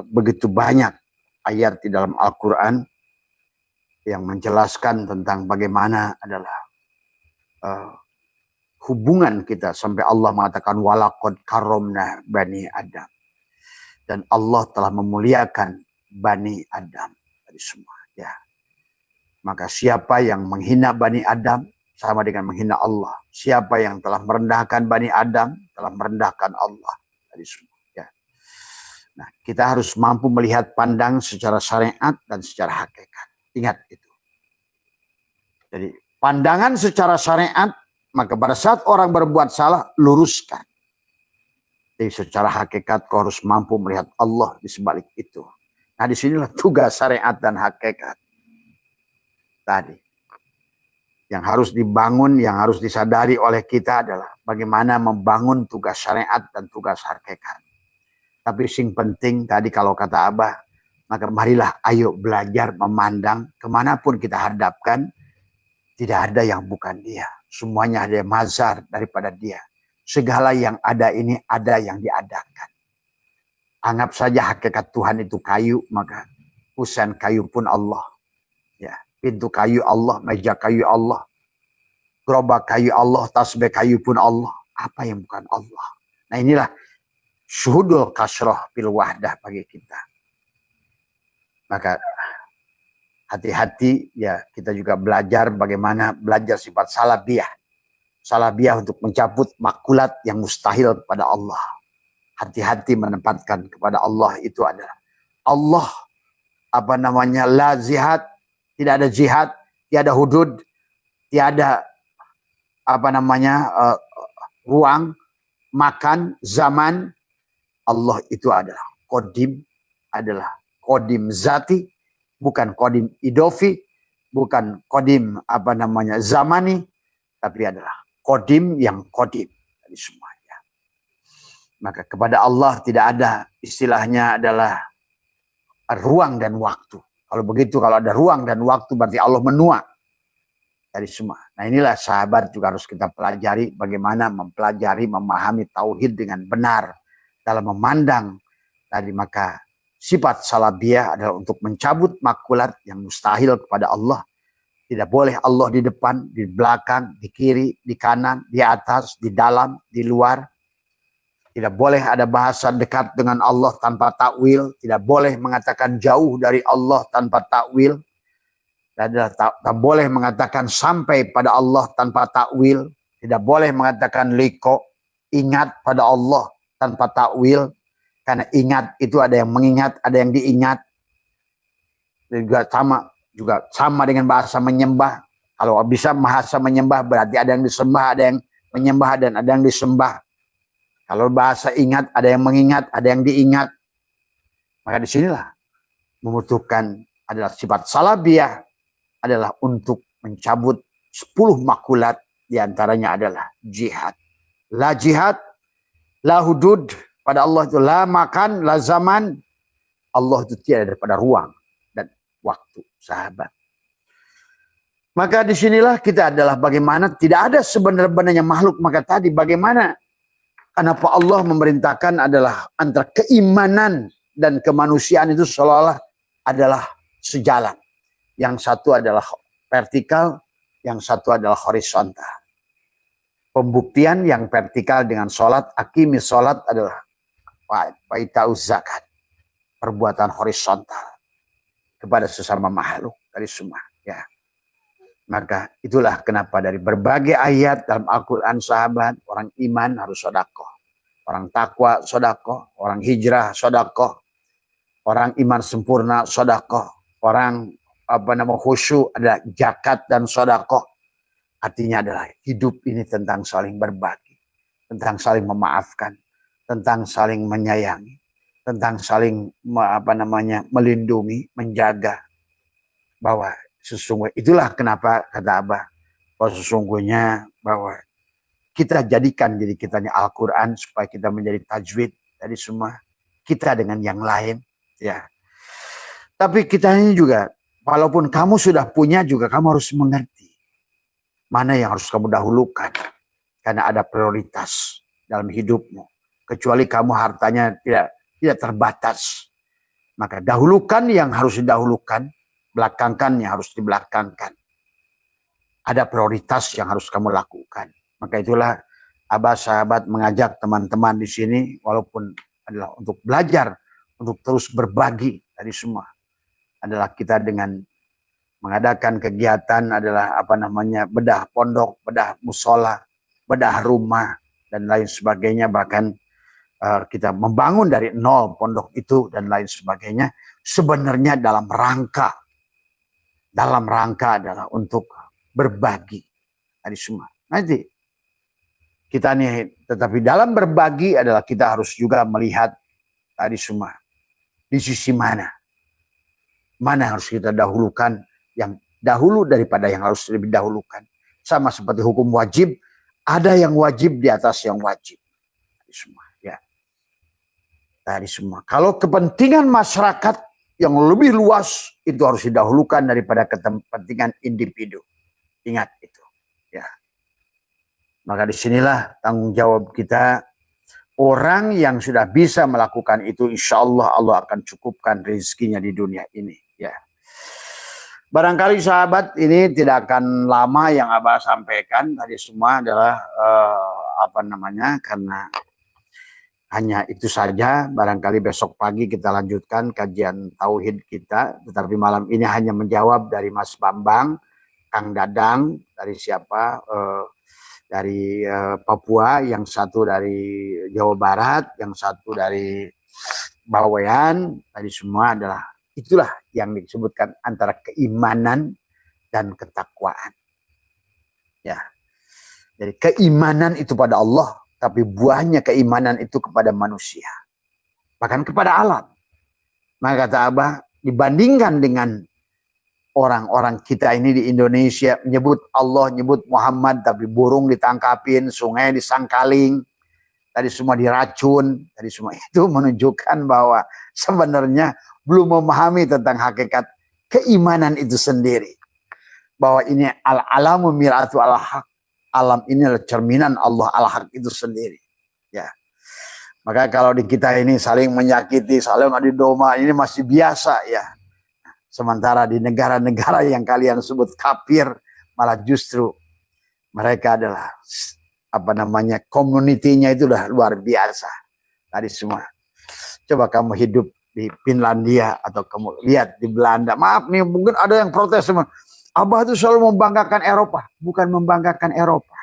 begitu banyak ayat di dalam Al-Quran yang menjelaskan tentang bagaimana adalah hubungan kita, sampai Allah mengatakan walaqad karomna bani Adam, dan Allah telah memuliakan bani Adam dari semua. Ya, maka siapa yang menghina bani Adam sama dengan menghina Allah. Siapa yang telah merendahkan bani Adam telah merendahkan Allah dari semua. Ya. Nah, kita harus mampu melihat pandang secara syariat dan secara hakikat. Ingat itu. Jadi pandangan secara syariat, maka pada saat orang berbuat salah, luruskan. Jadi secara hakikat kau harus mampu melihat Allah di sebalik itu. Nah, disinilah tugas syariat dan hakikat tadi. Yang harus dibangun, yang harus disadari oleh kita adalah bagaimana membangun tugas syariat dan tugas hakikat. Tapi sing penting tadi kalau kata Abah, maka marilah ayo belajar memandang kemanapun kita hadapkan, tidak ada yang bukan dia. Semuanya ada yang mazhar daripada dia. Segala yang ada ini ada yang diadakan. Anggap saja hakikat Tuhan itu kayu, maka kusen kayu pun Allah. Ya, pintu kayu Allah, meja kayu Allah, gerobak kayu Allah, tasbih kayu pun Allah. Apa yang bukan Allah? Nah, inilah syuhudul kasroh bil wahdah bagi kita. Maka hati-hati ya, kita juga belajar bagaimana belajar sifat salabiyah. Salabiyah untuk mencabut makulat yang mustahil kepada Allah. Hati-hati menempatkan kepada Allah itu adalah Allah la zihad, tidak ada jihad, tiada hudud, tiada ruang, makan, zaman. Allah itu adalah kodim zati, bukan kodim idofi, bukan kodim zamani, tapi adalah kodim yang kodim dari semuanya. Maka kepada Allah tidak ada istilahnya adalah ruang dan waktu. Kalau begitu, kalau ada ruang dan waktu berarti Allah menua dari semua. Nah, inilah sahabat juga harus kita pelajari bagaimana mempelajari, memahami tauhid dengan benar dalam memandang tadi. Maka sifat salabiyah adalah untuk mencabut makulat yang mustahil kepada Allah. Tidak boleh Allah di depan, di belakang, di kiri, di kanan, di atas, di dalam, di luar. Tidak boleh ada bahasa dekat dengan Allah tanpa takwil. Tidak boleh mengatakan jauh dari Allah tanpa takwil. Tak boleh mengatakan sampai pada Allah tanpa takwil. Tidak boleh mengatakan liko, ingat pada Allah tanpa takwil. Karena ingat itu ada yang mengingat, ada yang diingat. Juga sama dengan bahasa menyembah. Kalau bisa bahasa menyembah berarti ada yang disembah, ada yang menyembah, dan ada yang disembah. Kalau bahasa ingat, ada yang mengingat, ada yang diingat. Maka disinilah membutuhkan adalah sifat salabiyah, adalah untuk mencabut 10 makulat, diantaranya adalah jihad. La jihad, la hudud, pada Allah itu la makan, la zaman. Allah itu tiada daripada ruang dan waktu, sahabat. Maka disinilah kita adalah bagaimana tidak ada sebenarnya makhluk. Maka tadi bagaimana, kenapa Allah memerintahkan adalah antara keimanan dan kemanusiaan itu seolah-olah adalah sejalan. Yang satu adalah vertikal, yang satu adalah horizontal. Pembuktian yang vertikal dengan sholat, akimis sholat adalah faita'uz zakat. Perbuatan horizontal kepada sesama makhluk dari semua. Ya. Maka itulah kenapa dari berbagai ayat dalam Al-Quran, sahabat, orang iman harus sedekah, orang takwa sedekah, orang hijrah sedekah, orang iman sempurna sedekah, orang khusyuk adalah zakat dan sedekah. Artinya adalah hidup ini tentang saling berbagi, tentang saling memaafkan, tentang saling menyayangi, tentang saling melindungi, menjaga. Bahwa sesungguhnya itulah kenapa kata Abah, bahwa sesungguhnya bahwa kita jadikan diri kita ini Al-Quran supaya kita menjadi tajwid dari semua kita dengan yang lain, ya. Tapi kita ini juga, walaupun kamu sudah punya juga kamu harus mengerti mana yang harus kamu dahulukan, karena ada prioritas dalam hidupmu. Kecuali kamu hartanya tidak terbatas, Maka dahulukan yang harus didahulukan, belakangkan yang harus dibelakangkan. Ada prioritas yang harus kamu lakukan. Maka itulah Abah sahabat mengajak teman-teman di sini, walaupun adalah untuk belajar, untuk terus berbagi dari semua. Adalah kita dengan mengadakan kegiatan adalah bedah pondok, bedah musola, bedah rumah dan lain sebagainya. Bahkan kita membangun dari nol pondok itu dan lain sebagainya. Sebenarnya dalam rangka adalah untuk berbagi dari semua. Nanti kita nih, tetapi dalam berbagi adalah kita harus juga melihat tadi semua di sisi mana harus kita dahulukan, yang dahulu daripada yang harus lebih dahulukan. Sama seperti hukum wajib, ada yang wajib di atas yang wajib. Tadi semua, ya. Tadi semua. Kalau kepentingan masyarakat yang lebih luas itu harus didahulukan daripada kepentingan individu. Ingat itu, ya. Maka disinilah tanggung jawab kita. Orang yang sudah bisa melakukan itu, insya Allah Allah akan cukupkan rezekinya di dunia ini. Ya, barangkali sahabat ini tidak akan lama yang Abah sampaikan tadi semua adalah karena hanya itu saja. Barangkali besok pagi kita lanjutkan kajian tauhid kita, tetapi malam ini hanya menjawab dari Mas Bambang, Kang Dadang, dari siapa? Dari Papua, yang satu dari Jawa Barat, yang satu dari Bawean. Tadi semua adalah itulah yang disebutkan antara keimanan dan ketakwaan. Ya. Jadi keimanan itu pada Allah, tapi buahnya keimanan itu kepada manusia. Bahkan kepada alam. Maka kata Abah, dibandingkan dengan orang-orang kita ini di Indonesia, menyebut Allah, nyebut Muhammad, tapi burung ditangkapin, sungai disangkaling, tadi semua diracun, tadi semua itu menunjukkan bahwa sebenarnya belum memahami tentang hakikat keimanan itu sendiri. Bahwa ini al-alamu mir'atu al-haq. Alam ini adalah cerminan Allah al-haq itu sendiri. Ya. Maka kalau di kita ini saling menyakiti, saling adu domba, ini masih biasa ya. Sementara di negara-negara yang kalian sebut kafir, malah justru mereka adalah komunitinya itu udah luar biasa. Tadi semua. Coba kamu hidup di Finlandia atau kamu lihat di Belanda. Maaf nih, mungkin ada yang protes sama Abah itu selalu membanggakan Eropa. Bukan membanggakan Eropa.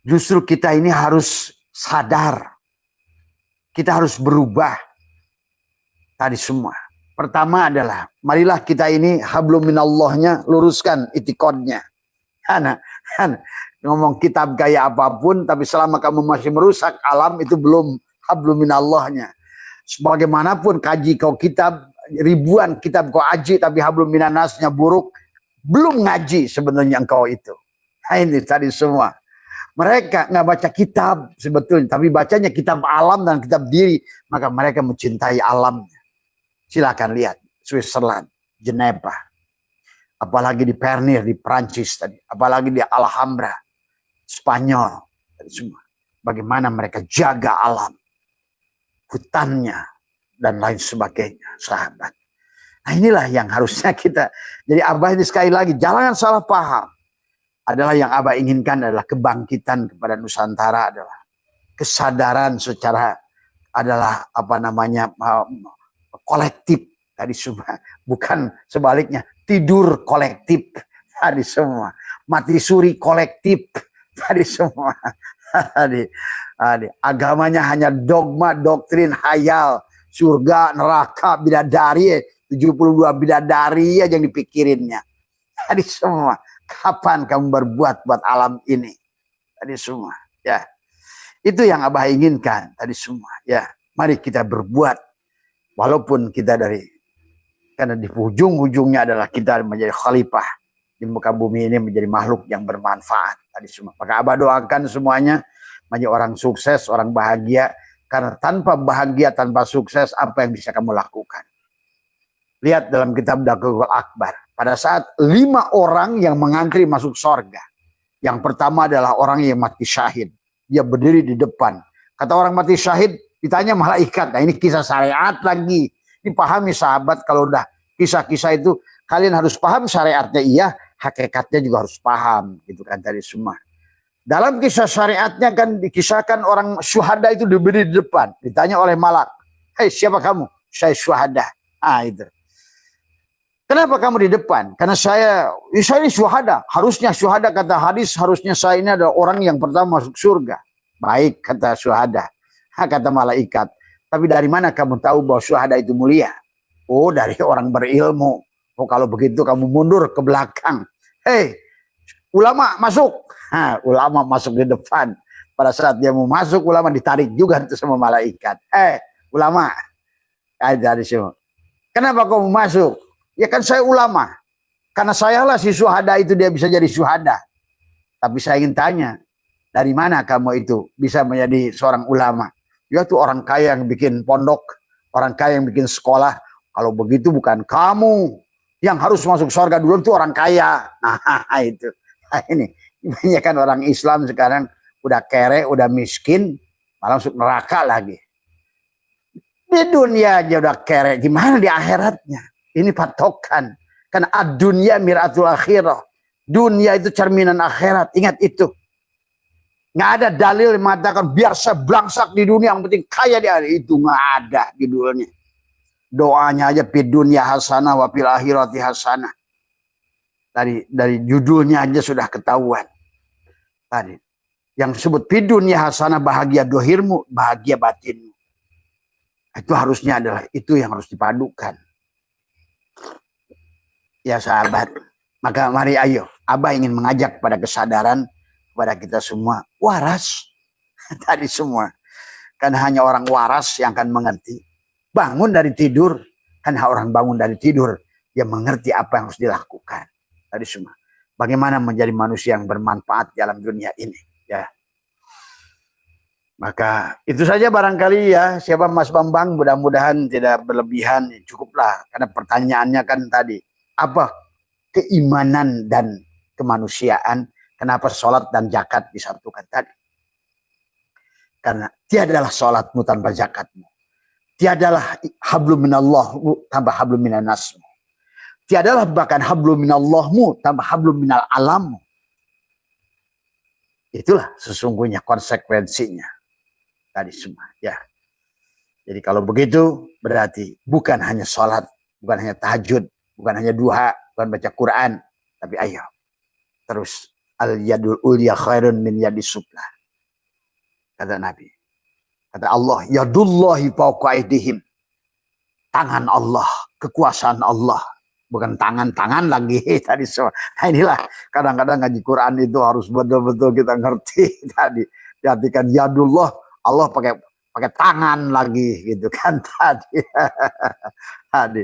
Justru kita ini harus sadar. Kita harus berubah. Tadi semua. Pertama adalah, marilah kita ini hablum minallahnya luruskan itikadnya. Ngomong kitab gaya apapun, tapi selama kamu masih merusak alam, itu belum hablum minallahnya. Sebagaimanapun kaji kau kitab, ribuan kitab kau aji, tapi hablum minannasnya buruk, belum ngaji sebenarnya engkau itu. Nah, ini tadi semua. Mereka nggak baca kitab sebetulnya, tapi bacanya kitab alam dan kitab diri, maka mereka mencintai alamnya. Silakan lihat Switzerland, Geneva, apalagi di Pernir di Prancis tadi, apalagi di Alhambra, Spanyol, semua. Bagaimana mereka jaga alam, hutannya dan lain sebagainya, sahabat. Nah inilah yang harusnya kita. Jadi Abah ini sekali lagi jangan salah paham. Adalah yang Abah inginkan adalah kebangkitan kepada Nusantara, adalah kesadaran secara adalah kolektif tadi semua, bukan sebaliknya tidur kolektif tadi semua, mati suri kolektif tadi semua. Tadi agamanya hanya dogma, doktrin, hayal, surga, neraka, bidadari, 72 bidadari aja yang dipikirinnya. Tadi semua, kapan kamu berbuat buat alam ini? Tadi semua, ya. Itu yang Abah inginkan tadi semua, ya. Mari kita berbuat. Walaupun kita karena di ujung-ujungnya adalah kita menjadi khalifah di muka bumi ini, menjadi makhluk yang bermanfaat tadi semua. Maka Abah doakan semuanya menjadi orang sukses, orang bahagia. Karena tanpa bahagia, tanpa sukses, apa yang bisa kamu lakukan? Lihat dalam kitab Dakwah Akbar. Pada saat 5 orang yang mengantri masuk sorga. Yang pertama adalah orang yang mati syahid. Dia berdiri di depan. Kata orang mati syahid, Ditanya malaikat. Nah ini kisah syariat lagi. Dipahami sahabat, kalau udah kisah-kisah itu kalian harus paham syariatnya, iya, hakikatnya juga harus paham, gitu kan tadi semua. Dalam kisah syariatnya kan dikisahkan orang syuhada itu diberi di depan, ditanya oleh malak, "Hei, siapa kamu?" "Saya syuhada." Ah itu. "Kenapa kamu di depan?" "Karena saya ini syuhada. Harusnya syuhada, kata hadis, harusnya saya ini adalah orang yang pertama masuk surga." "Baik," kata syuhada. Kata malaikat, "Tapi dari mana kamu tahu bahwa syuhada itu mulia?" "Oh, dari orang berilmu." "Oh, kalau begitu kamu mundur ke belakang. Hei, ulama masuk." Ulama masuk di depan. Pada saat dia mau masuk, ulama ditarik juga itu sama malaikat. Ulama, dari semua. "Kenapa kamu masuk?" "Ya kan saya ulama. Karena saya lah si syuhada itu, dia bisa jadi syuhada. Tapi saya ingin tanya, dari mana kamu itu bisa menjadi seorang ulama?" "Ya tuh orang kaya yang bikin pondok, orang kaya yang bikin sekolah." "Kalau begitu bukan kamu yang harus masuk surga dulu, itu orang kaya." Nah itu. Nah, ini banyak kan orang Islam sekarang udah kere, udah miskin, malah masuk neraka lagi. Di dunia aja udah kere, gimana di akhiratnya? Ini patokan. Karena ad-dunya miratul akhirah. Dunia itu cerminan akhirat, ingat itu. Nggak ada dalil yang mengatakan biar saya belangsak di dunia, yang penting kaya di hari itu. Nggak ada di dunia. Doanya aja fid dunya hasanah wa fil akhirati hasanah. Dari judulnya aja sudah ketahuan. Tadi yang disebut fid dunya hasanah, bahagia dohirmu, bahagia batinmu. Itu harusnya adalah itu yang harus dipadukan. Ya sahabat, maka mari ayo, Abah ingin mengajak pada kesadaran kepada kita semua, waras tadi semua. Karena hanya orang waras yang akan mengerti. Bangun dari tidur, kan orang bangun dari tidur, dia mengerti apa yang harus dilakukan. Tadi semua. Bagaimana menjadi manusia yang bermanfaat dalam dunia ini. Ya. Maka itu saja barangkali ya, siapa Mas Bambang, mudah-mudahan tidak berlebihan, cukuplah. Karena pertanyaannya kan tadi, apa keimanan dan kemanusiaan, kenapa sholat dan zakat disatukan tadi? Karena tiadalah sholatmu tanpa zakatmu. Tiadalah hablum minallahu tanpa hablum minannasmu. Tiadalah bahkan hablum minallahmu tanpa hablum minal alammu. Itulah sesungguhnya konsekuensinya. Tadi semua ya. Jadi kalau begitu berarti bukan hanya sholat, bukan hanya tahajud, bukan hanya duha, bukan baca Quran, tapi ayo terus al yadul ulya khairun min yadis sufla. Kata Nabi, kata Allah, yadullahi fawqa aydihim. Tangan Allah, kekuasaan Allah, bukan tangan-tangan lagi tadi semua. Nah, inilah kadang-kadang ngaji Quran itu harus betul-betul kita ngerti tadi. Diartikan yadullah, Allah pakai tangan lagi gitu kan tadi. Tadi.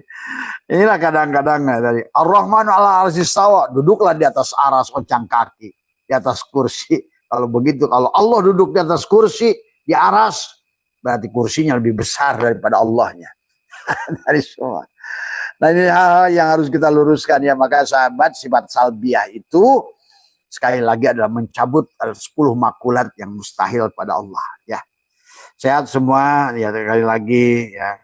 Inilah kadang-kadang tadi. Ar-Rahman ala arsis stawa, duduklah di atas aras oncang kaki, di atas kursi. Kalau begitu, kalau Allah duduk di atas kursi, di aras, berarti kursinya lebih besar daripada Allahnya. Dari semua. Nah ini hal yang harus kita luruskan ya. Maka sahabat, sifat salbiah itu sekali lagi adalah mencabut 10 makulat yang mustahil pada Allah. Ya, sehat semua ya. Sekali lagi ya,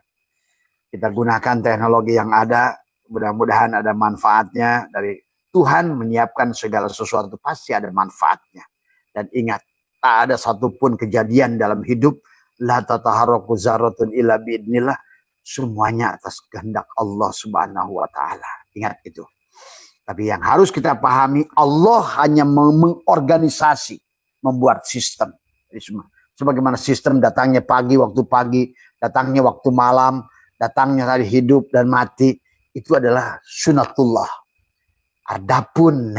kita gunakan teknologi yang ada. Mudah-mudahan ada manfaatnya. Dari Tuhan menyiapkan segala sesuatu pasti ada manfaatnya. Dan ingat, tak ada satupun kejadian dalam hidup la tataharraku zarratun illa biidnillah, semuanya atas kehendak Allah Subhanahu wa taala. Ingat itu. Tapi yang harus kita pahami, Allah hanya mengorganisasi, membuat sistem. Sebagaimana sistem datangnya pagi waktu pagi, datangnya waktu malam, datangnya tadi hidup dan mati, itu adalah sunatullah. Adapun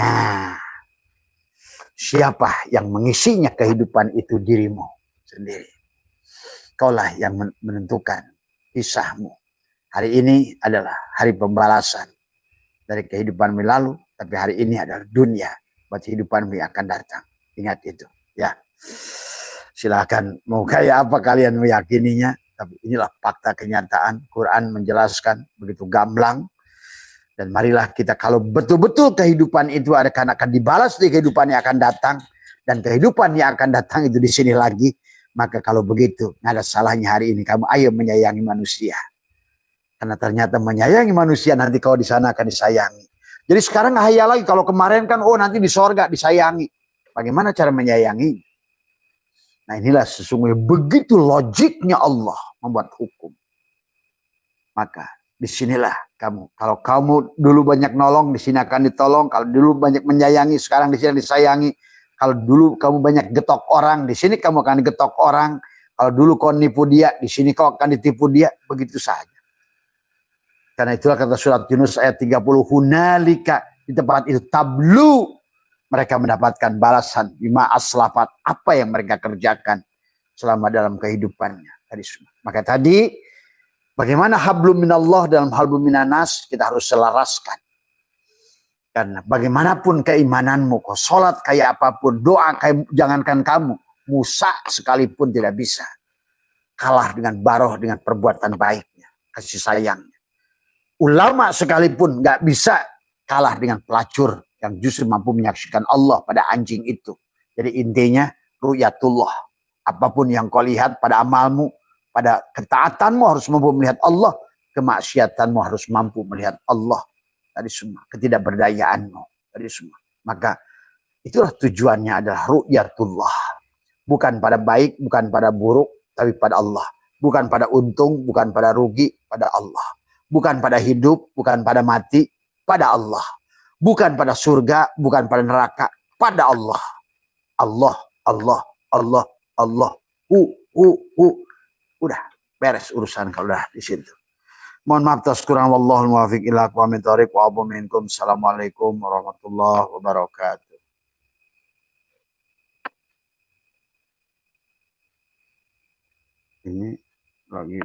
siapa yang mengisinya kehidupan itu? Dirimu sendiri. Kaulah yang menentukan kisahmu. Hari ini adalah hari pembalasan dari kehidupanmu lalu, tapi hari ini adalah dunia buat kehidupanmu yang akan datang. Ingat itu, ya. Silakan mau kayak apa kalian meyakininya, tapi inilah fakta kenyataan. Quran menjelaskan begitu gamblang. Dan marilah kita, kalau betul-betul kehidupan itu akan dibalas di kehidupan yang akan datang, dan kehidupan yang akan datang itu di sini lagi, Maka kalau begitu, nggak ada salahnya hari ini kamu ayo menyayangi manusia. Karena ternyata menyayangi manusia nanti kau di sana akan disayangi. Jadi sekarang hayal lagi, kalau kemarin kan nanti di sorga disayangi. Bagaimana cara menyayangi? Nah inilah sesungguhnya begitu logiknya Allah membuat hukum. Maka disinilah kamu. Kalau kamu dulu banyak nolong, di sini akan ditolong. Kalau dulu banyak menyayangi, sekarang di sini disayangi. Kalau dulu kamu banyak getok orang, di sini kamu akan digetok orang. Kalau dulu kau nipu dia, di sini kau akan ditipu dia. Begitu saja. Karena itulah kata surat Yunus ayat 30. Hunalika, di tempat itu tablu. Mereka mendapatkan balasan bima aslafat, apa yang mereka kerjakan selama dalam kehidupannya. Maka tadi bagaimana hablum minallah dalam hablum minanas kita harus selaraskan. Karena bagaimanapun keimananmu, kau sholat kayak apapun, doa kayak jangankan kamu, Musa sekalipun tidak bisa kalah dengan Baroh dengan perbuatan baiknya, kasih sayangnya. Ulama sekalipun nggak bisa kalah dengan pelacur yang justru mampu menyaksikan Allah pada anjing itu. Jadi intinya ru'yatullah. Apapun yang kau lihat pada amalmu, pada ketaatanmu harus mampu melihat Allah. Kemaksiatanmu harus mampu melihat Allah. Tadi semua ketidakberdayaanmu. Tadi semua. Maka itulah tujuannya adalah ru'yatullah. Bukan pada baik, bukan pada buruk, tapi pada Allah. Bukan pada untung, bukan pada rugi, pada Allah. Bukan pada hidup, bukan pada mati, pada Allah. Bukan pada surga, bukan pada neraka, pada Allah. Allah, Allah, Allah, Allah. Udah beres urusan kalau udah di situ. Mohon maaf atas kurang, wallahul muwaffiq ila aqwamit thoriq wa abu minkum. Assalamualaikum warahmatullahi wabarakatuh. Ini lagi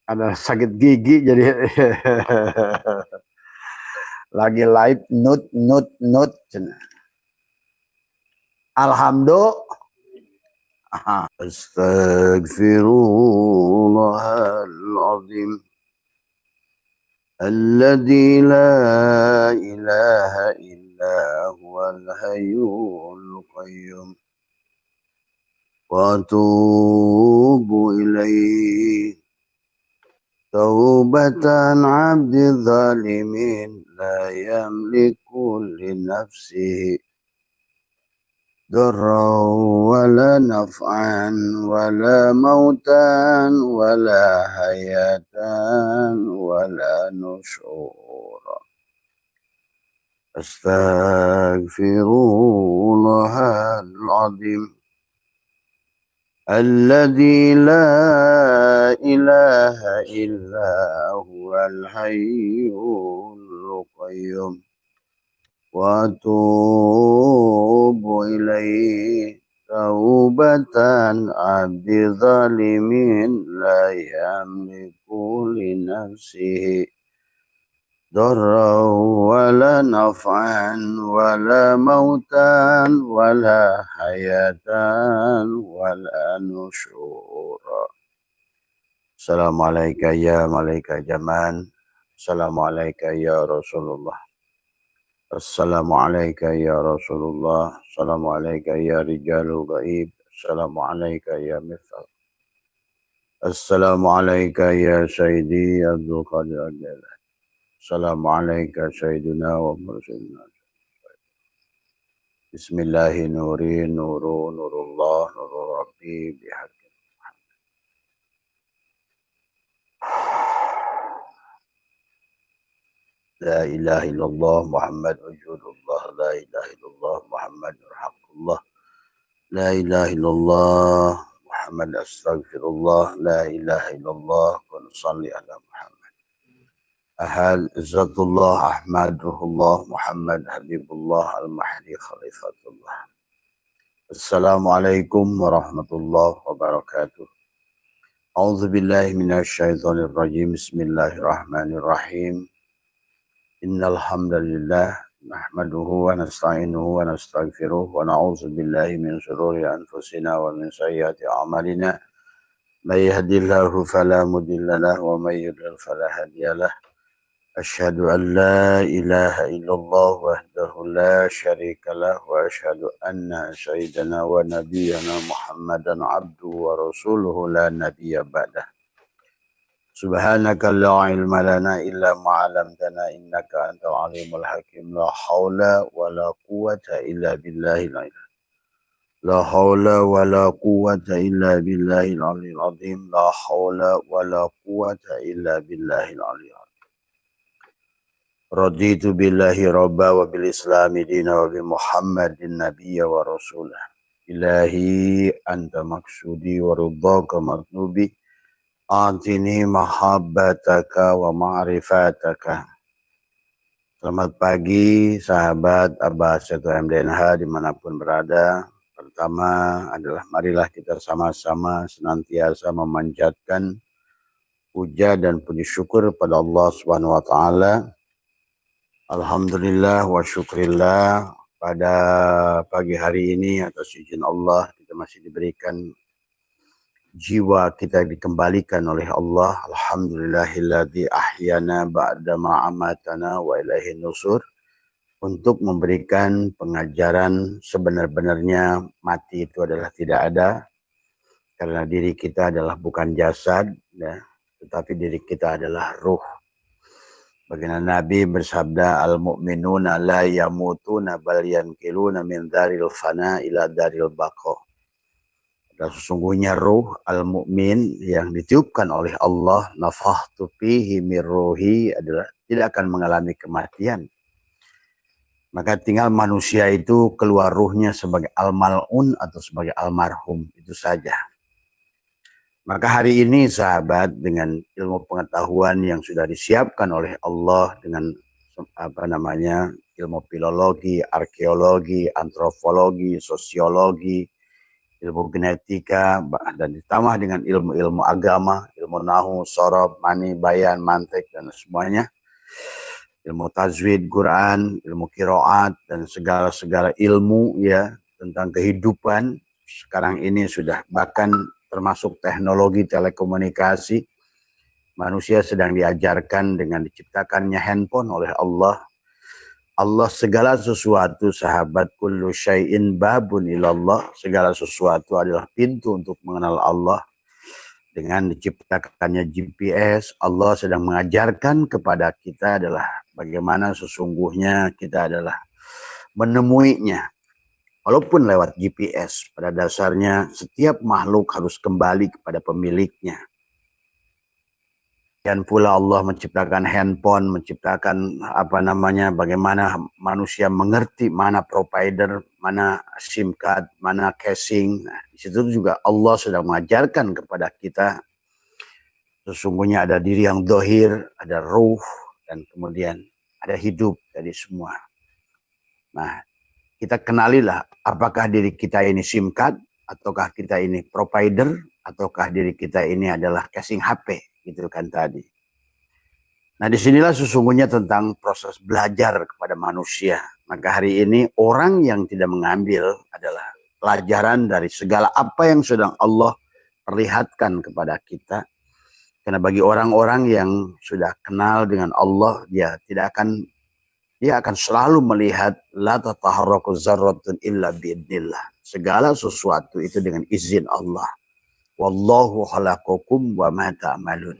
ada sakit gigi jadi lagi live nut. Alhamdulillah. Astaghfirullahaladzim alladzi la ilaha illa huwal hayyul qayyum wa atubu ilaihi taubatan abdi zalimin la yamliku li nafsihi darran wala naf'an wala mautan wala hayatan wala nusyura. Astaghfirullahaladzim alladzi la ilaha illa huwal hayyul qayyum wa atubu ilaihi taubatan abdi zalimin la yamliku li nafsihi darran wala naf'an wala mautan wala hayatan wala nusyura. Assalamualaikum ya malaika jaman. Assalamualaikum ya Rasulullah. Assalamualaikum ya Rasulullah. Assalamualaikum ya rijalul gaib. Assalamualaikum ya mifal. Assalamualaikum ya Sayyidi Abdul Qadir Al-Jilani. Assalamualaikum Sayyidina wa Mursalina. Bismillahi nuri nuru nurullah nuru rabbi bihaqqi. La ilaha illallah Muhammad wujudullah. La ilaha illallah Muhammad haqqullah. La ilaha illallah Muhammad astaghfirullah. La ilaha illallah wa nusalli ala Muhammad. Ahad Izzatullah Ahmadullah Muhammad Habibullah Al-Mahdi Khalifatullah. Assalamualaikum warahmatullahi wabarakatuh. A'udzu billahi minasy syaithanir rajim. Bismillahirrahmanirrahim. Innal hamdalillah nahmaduhu wa nasta'inuhu wa nastaghfiruh wa na'udzu billahi min shururi anfusina wa min sayyiati a'malina. May yahdihillahu fala mudilla lahu wa may yudlil fala hadiya lahu. أشهد أن لا إله إلا الله وحده لا شريك له وأشهد أن سيدنا ونبينا محمدا عبده ورسوله لا نبي بعده سبحانك لا علم لنا إلا ما علمتنا إنك أنت العليم الحكيم لا حول ولا قوة إلا بالله العلي لا حول ولا قوة إلا بالله العلي العظيم لا حول ولا قوة إلا بالله العلي العظيم Raditu billahi rabba wa bil islami dina wa bi muhammadin nabiyya wa rasulah ilahi anta maksudi wa ridhaka matlubi atini mahabbataka wa ma'rifataka. Selamat pagi sahabat Abbas MDNH dimanapun berada. Pertama adalah marilah kita sama-sama senantiasa memanjatkan puja dan puji syukur pada Allah Subhanahu wa taala. Alhamdulillah wa syukrillah, pada pagi hari ini atas izin Allah kita masih diberikan jiwa, kita dikembalikan oleh Allah. Alhamdulillahilladzi ahyana ba'da ma amatana wa ilaihin nusur, untuk memberikan pengajaran sebenar-benarnya mati itu adalah tidak ada, karena diri kita adalah bukan jasad ya, tetapi diri kita adalah ruh. Bagaimana Nabi bersabda, al-mu'minuna la yamutuna bal yankiluna min daril fana ila daril baqa. Dan sesungguhnya ruh al-mu'min yang ditiupkan oleh Allah, nafahtu fihi min ruhi, adalah tidak akan mengalami kematian. Maka tinggal manusia itu keluar ruhnya sebagai al-mal'un atau sebagai almarhum, itu saja. Maka hari ini sahabat, dengan ilmu pengetahuan yang sudah disiapkan oleh Allah dengan ilmu filologi, arkeologi, antropologi, sosiologi, ilmu genetika, dan ditambah dengan ilmu-ilmu agama, ilmu nahu, sorob, mani, bayan, mantek, dan semuanya, ilmu tajwid, Quran, ilmu qiraat, dan segala-segala ilmu ya tentang kehidupan. Sekarang ini sudah bahkan termasuk teknologi telekomunikasi, manusia sedang diajarkan dengan diciptakannya handphone oleh Allah. Allah segala sesuatu sahabat, kullu syai'in babun ilallah, segala sesuatu adalah pintu untuk mengenal Allah. Dengan diciptakannya GPS, Allah sedang mengajarkan kepada kita adalah bagaimana sesungguhnya kita adalah menemuinya. Walaupun lewat GPS, pada dasarnya setiap makhluk harus kembali kepada pemiliknya. Dan pula Allah menciptakan handphone, menciptakan bagaimana manusia mengerti mana provider, mana SIM card, mana casing. Nah, di situ juga Allah sedang mengajarkan kepada kita sesungguhnya ada diri yang dohir, ada ruh, dan kemudian ada hidup dari semua. Nah, kita kenalilah apakah diri kita ini SIM card, ataukah kita ini provider, ataukah diri kita ini adalah casing HP, gitu kan tadi. Nah, disinilah sesungguhnya tentang proses belajar kepada manusia. Maka hari ini orang yang tidak mengambil adalah pelajaran dari segala apa yang sedang Allah perlihatkan kepada kita. Karena bagi orang-orang yang sudah kenal dengan Allah, dia akan selalu melihat la tataharraku zarratun illa biidnillah. Segala sesuatu itu dengan izin Allah. Wallahu khalaqakum wa ma ta'malun.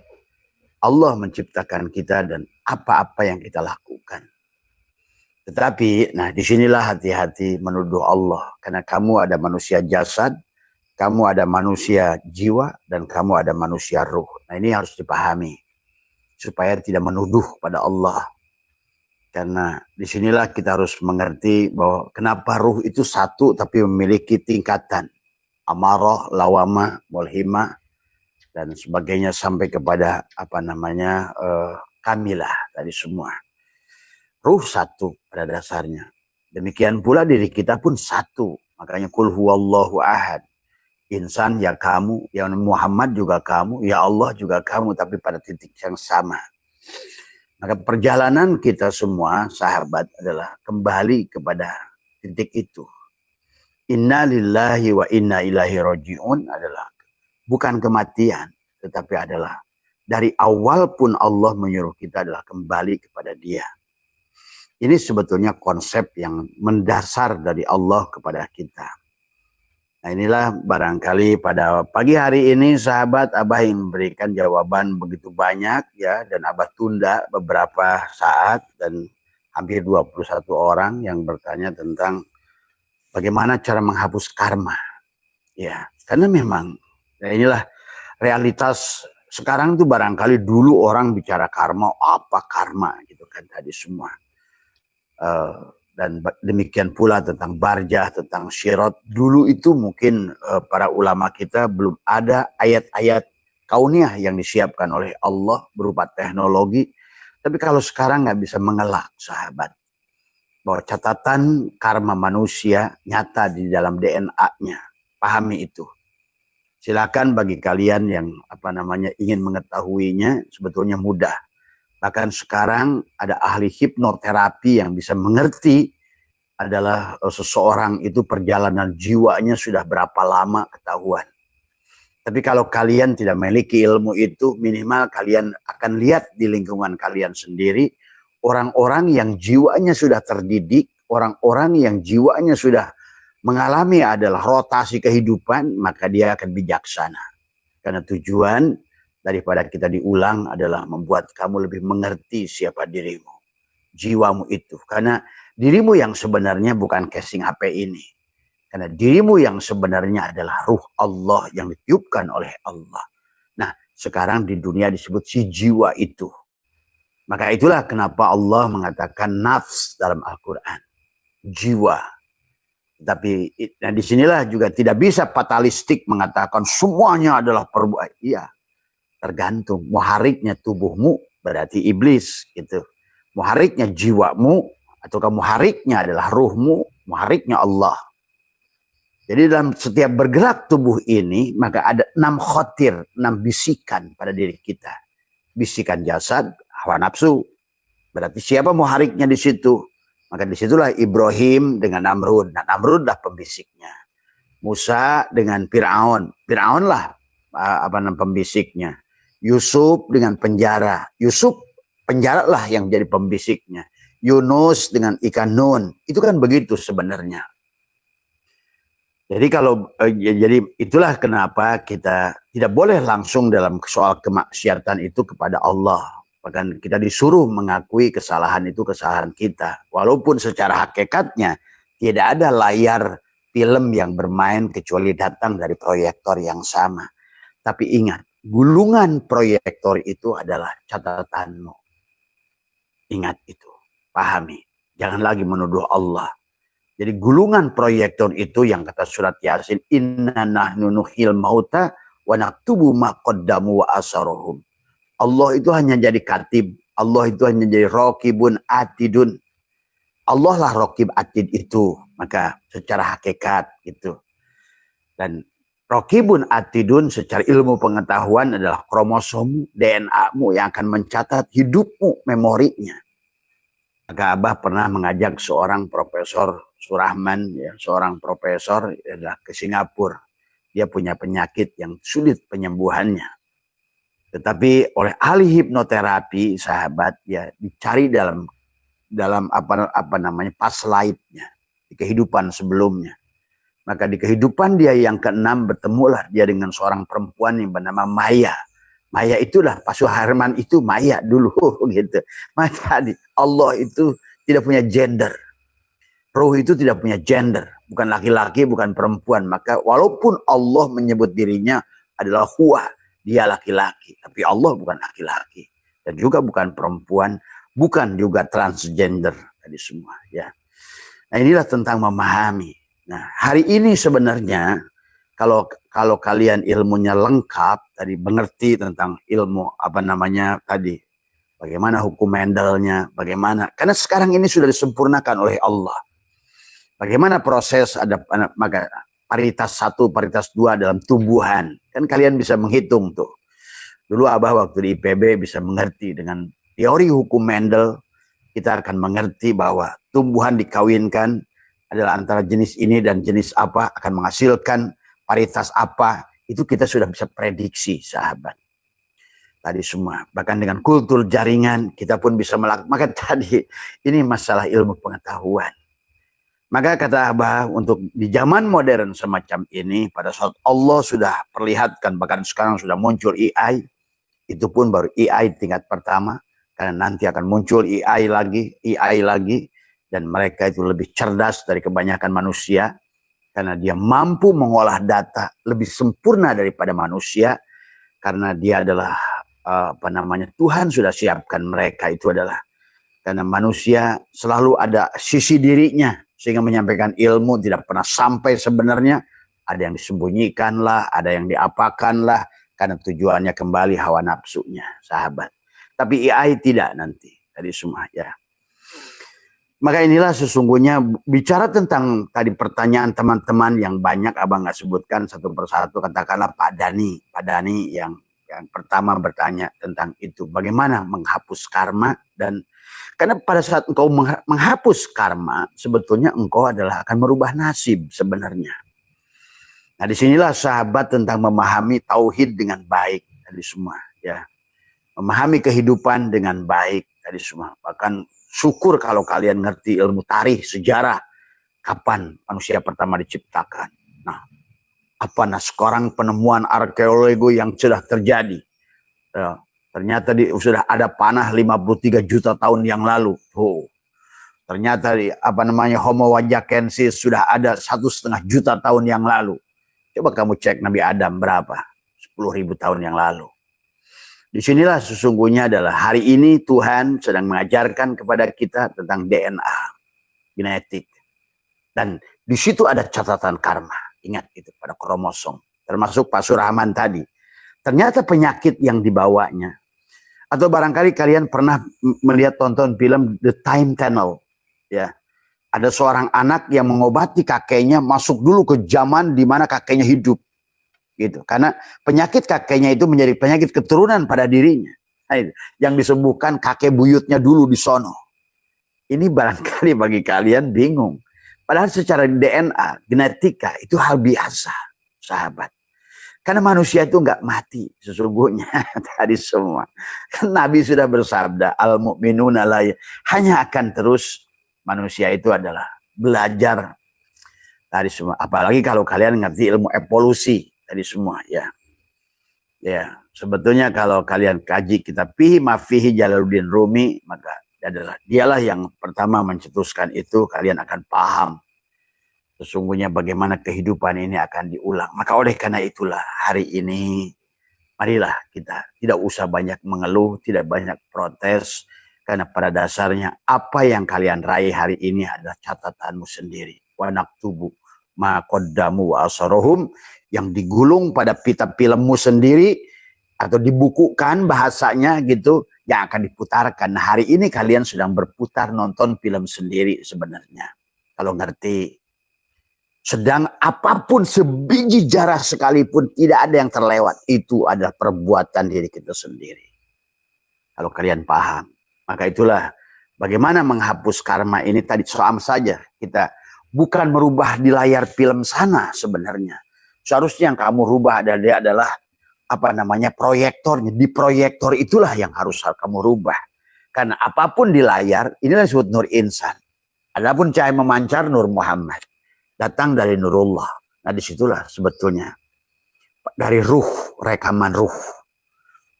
Allah menciptakan kita dan apa-apa yang kita lakukan. Tetapi, disinilah hati-hati menuduh Allah. Karena kamu ada manusia jasad, kamu ada manusia jiwa, dan kamu ada manusia ruh. Nah, ini harus dipahami. Supaya tidak menuduh pada Allah. Karena disinilah kita harus mengerti bahwa kenapa ruh itu satu tapi memiliki tingkatan. Amarah, lawamah, mulhimah, dan sebagainya sampai kepada kamilah tadi semua. Ruh satu pada dasarnya. Demikian pula diri kita pun satu. Makanya kul huwallahu ahad. Insan ya kamu, ya Muhammad juga kamu, ya Allah juga kamu, tapi pada titik yang sama. Maka perjalanan kita semua sahabat adalah kembali kepada titik itu. Inna lillahi wa inna ilaihi raji'un adalah bukan kematian, tetapi adalah dari awal pun Allah menyuruh kita adalah kembali kepada Dia. Ini sebetulnya konsep yang mendasar dari Allah kepada kita. Nah, inilah barangkali pada pagi hari ini sahabat, Abah ingin memberikan jawaban begitu banyak ya, dan Abah tunda beberapa saat, dan hampir 21 orang yang bertanya tentang bagaimana cara menghapus karma. Ya, karena memang ya inilah realitas sekarang tuh. Barangkali dulu orang bicara karma, apa karma gitu kan tadi semua. Dan demikian pula tentang barjah, tentang syirat. Dulu itu mungkin para ulama kita belum ada ayat-ayat kauniyah yang disiapkan oleh Allah berupa teknologi. Tapi kalau sekarang nggak bisa mengelak sahabat, bahwa catatan karma manusia nyata di dalam DNA-nya. Pahami itu. Silakan bagi kalian yang ingin mengetahuinya, sebetulnya mudah. Bahkan sekarang ada ahli hipnoterapi yang bisa mengerti adalah seseorang itu perjalanan jiwanya sudah berapa lama ketahuan. Tapi kalau kalian tidak memiliki ilmu itu, minimal kalian akan lihat di lingkungan kalian sendiri, orang-orang yang jiwanya sudah terdidik, orang-orang yang jiwanya sudah mengalami adalah rotasi kehidupan, maka dia akan bijaksana. Karena tujuan daripada kita diulang adalah membuat kamu lebih mengerti siapa dirimu, jiwamu itu. Karena dirimu yang sebenarnya bukan casing HP ini. Karena dirimu yang sebenarnya adalah ruh Allah yang ditiupkan oleh Allah. Nah, sekarang di dunia disebut si jiwa itu. Maka itulah kenapa Allah mengatakan nafs dalam Al-Quran. Jiwa. Tapi nah disinilah juga tidak bisa fatalistik mengatakan semuanya adalah perbuatan. Iya. Tergantung muhariknya tubuhmu berarti iblis gitu. Muhariknya jiwamu atau muhariknya adalah ruhmu, muhariknya Allah. Jadi dalam setiap bergerak tubuh ini maka ada 6 khotir, 6 bisikan pada diri kita. Bisikan jasad, hawa nafsu. Berarti siapa muhariknya di situ? Maka disitulah Ibrahim dengan Namrud. Nah, Namrud lah pembisiknya. Musa dengan Fir'aun. Fir'aun lah pembisiknya. Yusuf dengan penjara. Yusuf penjara lah yang jadi pembisiknya. Yunus dengan ikan nun. Itu kan begitu sebenarnya. Jadi jadi itulah kenapa kita tidak boleh langsung dalam soal kemaksiatan itu kepada Allah. Bahkan kita disuruh mengakui kesalahan itu kesalahan kita. Walaupun secara hakikatnya tidak ada layar film yang bermain kecuali datang dari proyektor yang sama. Tapi ingat, gulungan proyektor itu adalah catatanmu. Ingat itu, pahami. Jangan lagi menuduh Allah. Jadi gulungan proyektor itu yang kata surat Yasin, inna nahnu nuhyil mauta wa naktubu ma qaddamu wa asarahum. Allah itu hanya jadi katib, Allah itu hanya jadi raqibun atidun. Allah lah raqib atid itu, maka secara hakikat gitu. Dan raqibun atidun secara ilmu pengetahuan adalah kromosom DNA-mu yang akan mencatat hidupmu, memorinya. Maka Abah pernah mengajak seorang Profesor Surahman, ya, seorang profesor ke Singapura. Dia punya penyakit yang sulit penyembuhannya. Tetapi oleh ahli hipnoterapi, sahabat, ya dicari dalam past life-nya, di kehidupan sebelumnya. Maka di kehidupan dia yang ke-6 bertemulah dia dengan seorang perempuan yang bernama Maya. Maya itulah Pak Suharman itu Maya dulu gitu. Maka Allah itu tidak punya gender. Ruh itu tidak punya gender, bukan laki-laki, bukan perempuan. Maka walaupun Allah menyebut dirinya adalah huwa, dia laki-laki, tapi Allah bukan laki-laki dan juga bukan perempuan, bukan juga transgender tadi semua ya. Nah, inilah tentang memahami. Nah, hari ini sebenarnya kalau kalian ilmunya lengkap, tadi mengerti tentang ilmu tadi, bagaimana hukum Mendelnya, bagaimana, karena sekarang ini sudah disempurnakan oleh Allah. Bagaimana proses ada maka paritas 1, paritas 2 dalam tumbuhan. Kan kalian bisa menghitung tuh. Dulu Abah waktu di IPB bisa mengerti dengan teori hukum Mendel, kita akan mengerti bahwa tumbuhan dikawinkan adalah antara jenis ini dan jenis apa, akan menghasilkan paritas apa, itu kita sudah bisa prediksi, sahabat. tadi semua. Bahkan dengan kultur jaringan kita pun bisa melakukan. Maka tadi ini masalah ilmu pengetahuan. Maka kata Abah, untuk di zaman modern semacam ini, pada saat Allah sudah perlihatkan, bahkan sekarang sudah muncul AI, itu pun baru AI tingkat pertama, karena nanti akan muncul AI lagi, dan mereka itu lebih cerdas dari kebanyakan manusia, karena dia mampu mengolah data lebih sempurna daripada manusia, karena dia adalah Tuhan sudah siapkan mereka itu adalah, karena manusia selalu ada sisi dirinya, sehingga menyampaikan ilmu tidak pernah sampai sebenarnya. Ada yang disembunyikan lah, ada yang diapakan lah, karena tujuannya kembali hawa nafsunya, sahabat. Tapi AI tidak nanti, tadi semua ya. Maka inilah sesungguhnya bicara tentang tadi pertanyaan teman-teman yang banyak Abang nggak sebutkan satu persatu. Katakanlah Pak Dani yang pertama bertanya tentang itu, bagaimana menghapus karma. Dan karena pada saat engkau menghapus karma, sebetulnya engkau adalah akan merubah nasib sebenarnya. Nah, disinilah sahabat tentang memahami tauhid dengan baik tadi semua ya. Memahami kehidupan dengan baik tadi semua. Bahkan syukur kalau kalian ngerti ilmu tarikh, sejarah, kapan manusia pertama diciptakan. Nah, sekarang penemuan arkeologi yang sudah terjadi. Ya, ternyata sudah ada panah 53 juta tahun yang lalu. Ternyata Homo wajakensis sudah ada 1,5 juta tahun yang lalu. Coba kamu cek Nabi Adam berapa? 10.000 tahun yang lalu. Disinilah sesungguhnya adalah hari ini Tuhan sedang mengajarkan kepada kita tentang DNA, genetik. Dan di situ ada catatan karma. Ingat itu pada kromosom. Termasuk Pak Surahman tadi. Ternyata penyakit yang dibawanya. Atau barangkali kalian pernah melihat tonton film The Time Tunnel. Ya, ada seorang anak yang mengobati kakeknya masuk dulu ke zaman di mana kakeknya hidup, gitu. Karena penyakit kakeknya itu menjadi penyakit keturunan pada dirinya. Nah, yang disembuhkan kakek buyutnya dulu di sono. Ini barangkali bagi kalian bingung. Padahal secara DNA, genetika itu hal biasa, sahabat. Karena manusia itu nggak mati sesungguhnya tadi semua. Kan Nabi sudah bersabda, al-mu'minuna hanya akan terus. Manusia itu adalah belajar tadi semua. Apalagi kalau kalian ngerti ilmu evolusi tadi semua ya. Ya, sebetulnya kalau kalian kaji kitab Fihi Mafihi Jalaluddin Rumi, maka dialah yang pertama mencetuskan itu. Kalian akan paham sesungguhnya bagaimana kehidupan ini akan diulang. Maka oleh karena itulah hari ini marilah kita tidak usah banyak mengeluh, tidak banyak protes. Karena pada dasarnya apa yang kalian raih hari ini adalah catatanmu sendiri. Wa naktubu ma qaddamu wa asarahum, yang digulung pada pita filmmu sendiri atau dibukukan bahasanya gitu, yang akan diputarkan. Nah, hari ini kalian sedang berputar nonton film sendiri sebenarnya. Kalau ngerti. Sedang apapun sebiji jarah sekalipun tidak ada yang terlewat. Itu adalah perbuatan diri kita sendiri. Kalau kalian paham. Maka itulah bagaimana menghapus karma ini tadi soal saja. Kita bukan merubah di layar film sana sebenarnya. Seharusnya yang kamu rubah adalah proyektornya. Di proyektor itulah yang harus kamu rubah. Karena apapun di layar, inilah disebut nur insan. Adapun cahaya memancar nur Muhammad. Datang dari nurullah. Nah disitulah sebetulnya dari ruh, rekaman ruh.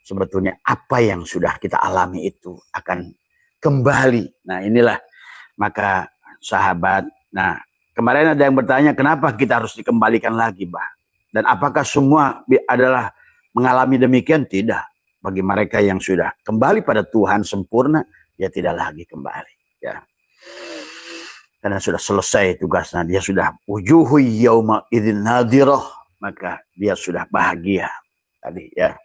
Sebetulnya apa yang sudah kita alami itu akan kembali. Nah inilah maka sahabat. Nah kemarin ada yang bertanya kenapa kita harus dikembalikan lagi, Bah? Dan apakah semua adalah mengalami demikian? Tidak. Bagi mereka yang sudah kembali pada Tuhan sempurna, dia tidak lagi kembali. Ya. Karena sudah selesai tugasnya, dia sudah wujuhu yauma idzin nadhirah, maka dia sudah bahagia tadi ya.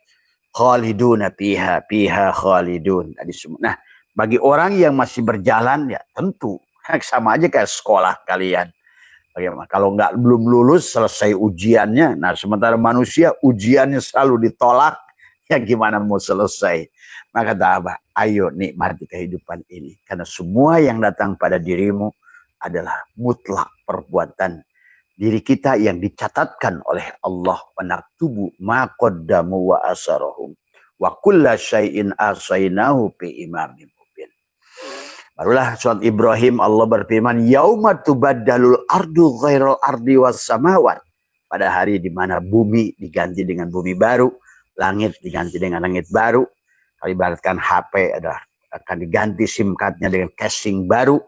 Khaliduna fiha khalidun tadi semua. Nah, bagi orang yang masih berjalan ya tentu sama aja kayak sekolah kalian. Bagaimana kalau belum lulus selesai ujiannya, nah sementara manusia ujiannya selalu ditolak, ya gimana mau selesai? Maka kata Abah, ayo nikmati kehidupan ini karena semua yang datang pada dirimu adalah mutlak perbuatan diri kita yang dicatatkan oleh Allah. Wa naktubu ma qaddamu wa asarahum Wa kulla syai'in asainahu fi imamin mubin. Barulah surat Ibrahim Allah berfirman, yauma tubaddalul ardu ghairal ardi was samawat. Pada hari di mana bumi diganti dengan bumi baru, langit diganti dengan langit baru. Kalau ibaratkan HP adalah akan diganti SIM cardnya dengan casing baru.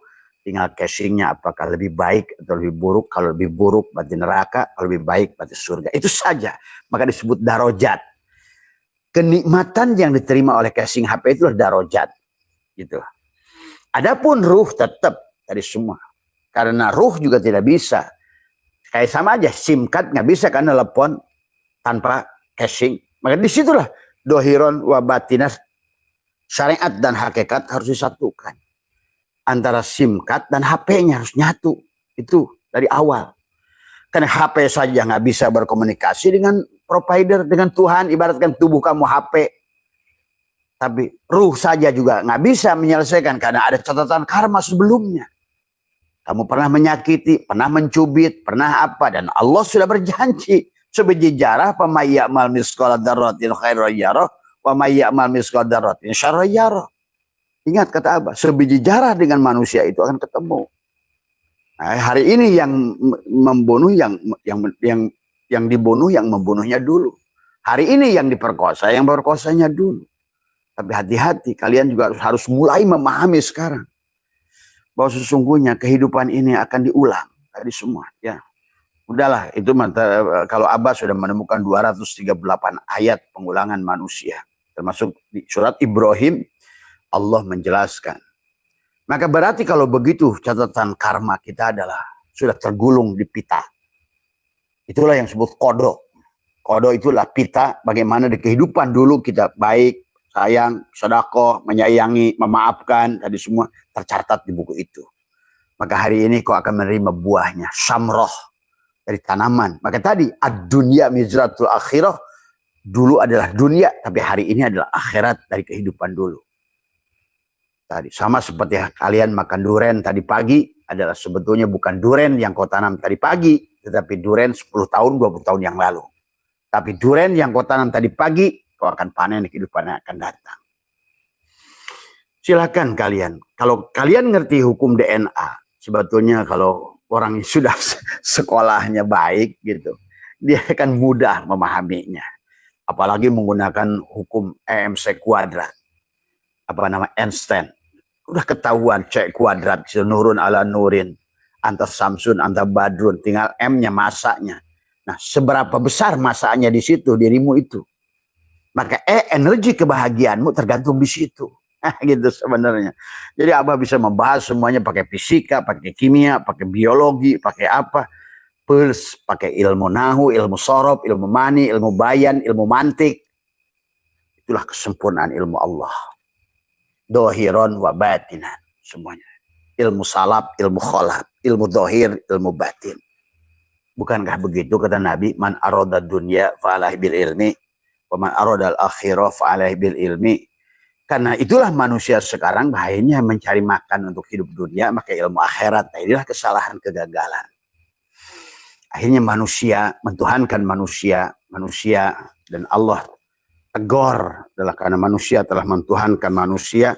Tinggal casingnya apakah lebih baik atau lebih buruk. Kalau lebih buruk berarti neraka, kalau lebih baik berarti surga. Itu saja. Maka disebut darajat. Kenikmatan yang diterima oleh casing HP itu adalah darajat. Gitu. Adapun ruh tetap dari semua. Karena ruh juga tidak bisa. Kayak sama aja, SIM card nggak bisa kan telepon tanpa casing. Maka disitulah dohiron wa batinas, syariat dan hakikat harus disatukan. Antara SIM card dan HP-nya harus nyatu. Itu dari awal. Karena HP saja nggak bisa berkomunikasi dengan provider, dengan Tuhan. Ibaratkan tubuh kamu HP. Tapi ruh saja juga nggak bisa menyelesaikan karena ada catatan karma sebelumnya. Kamu pernah menyakiti, pernah mencubit, pernah apa. Dan Allah sudah berjanji. Sebiji jarah, pamayyamal misqala dzarratin khairan yarah, wa mayyamal misqala dzarratin syarran yarah. Ingat kata Abah, sebiji jarah dengan manusia itu akan ketemu. Nah, hari ini yang membunuh, yang dibunuh, yang membunuhnya dulu. Hari ini yang diperkosa, yang berkosanya dulu. Tapi hati-hati, kalian juga harus mulai memahami sekarang bahwa sesungguhnya kehidupan ini akan diulang tadi semua. Ya, udahlah itu kalau Abah sudah menemukan 238 ayat pengulangan manusia, termasuk di surat Ibrahim Allah menjelaskan. Maka berarti kalau begitu catatan karma kita adalah sudah tergulung di pita. Itulah yang disebut kodo. Kodo itulah pita bagaimana di kehidupan dulu kita baik, sayang, sedekah, menyayangi, memaafkan, tadi semua tercatat di buku itu. Maka hari ini kau akan menerima buahnya, samroh dari tanaman. Maka tadi ad-dunya mizratul akhirah, dulu adalah dunia, tapi hari ini adalah akhirat dari kehidupan dulu. Tadi sama seperti kalian makan duren tadi pagi adalah sebetulnya bukan duren yang kau tanam tadi pagi, tetapi duren 10 tahun, 20 tahun yang lalu. Tapi duren yang kau tanam tadi pagi, kau akan panen di kehidupan yang akan datang. Silakan kalian. Kalau kalian ngerti hukum DNA, sebetulnya kalau orang yang sudah sekolahnya baik gitu, dia akan mudah memahaminya. Apalagi menggunakan hukum EMC kuadrat. Apa nama Einstein. Udah ketahuan C kuadrat, nurun ala nurin, antar samsun, antar badrun, tinggal M-nya masanya. Nah, seberapa besar masanya di situ dirimu itu. Maka energi kebahagiaanmu tergantung di situ. Gitu sebenarnya. Jadi Abah bisa membahas semuanya pakai fisika, pakai kimia, pakai biologi, pakai apa. Plus pakai ilmu nahu, ilmu sorob, ilmu mani, ilmu bayan, ilmu mantik. Itulah kesempurnaan ilmu Allah. Dohiron wa batinan. Semuanya. Ilmu salab, ilmu kholab, ilmu dohir, ilmu batin. Bukankah begitu kata Nabi, man aroda dunya fa'alaih bil ilmi, wa man aroda al-akhirah fa'alaih bil ilmi. Karena itulah manusia sekarang bahayanya mencari makan untuk hidup dunia, maka ilmu akhirat. Nah, inilah kesalahan, kegagalan. Akhirnya manusia mentuhankan manusia dan Allah tegur adalah karena manusia telah mentuhankan manusia.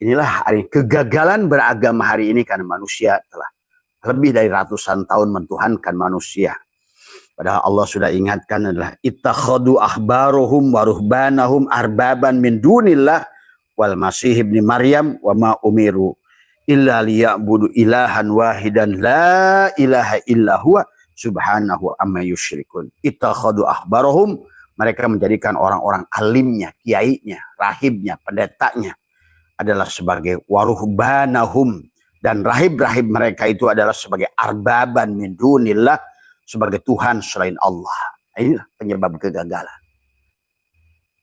Inilah hari kegagalan beragama hari ini karena manusia telah lebih dari ratusan tahun mentuhankan manusia. Padahal Allah sudah ingatkan adalah ittakhadu ahbaruhum wa ruhbanahum arbaban min dunillah wal masih ibni Maryam wa ma umiru illa liya'budu ilahan wahidan la ilaha illa huwa subhanahu amma yusyrikun. Ittakhadu ahbaruhum, mereka menjadikan orang-orang alimnya, kiainya, rahibnya, pendetanya adalah sebagai waruhbanahum, dan rahib-rahib mereka itu adalah sebagai arbaban min dunillah, sebagai Tuhan selain Allah. Inilah penyebab kegagalan.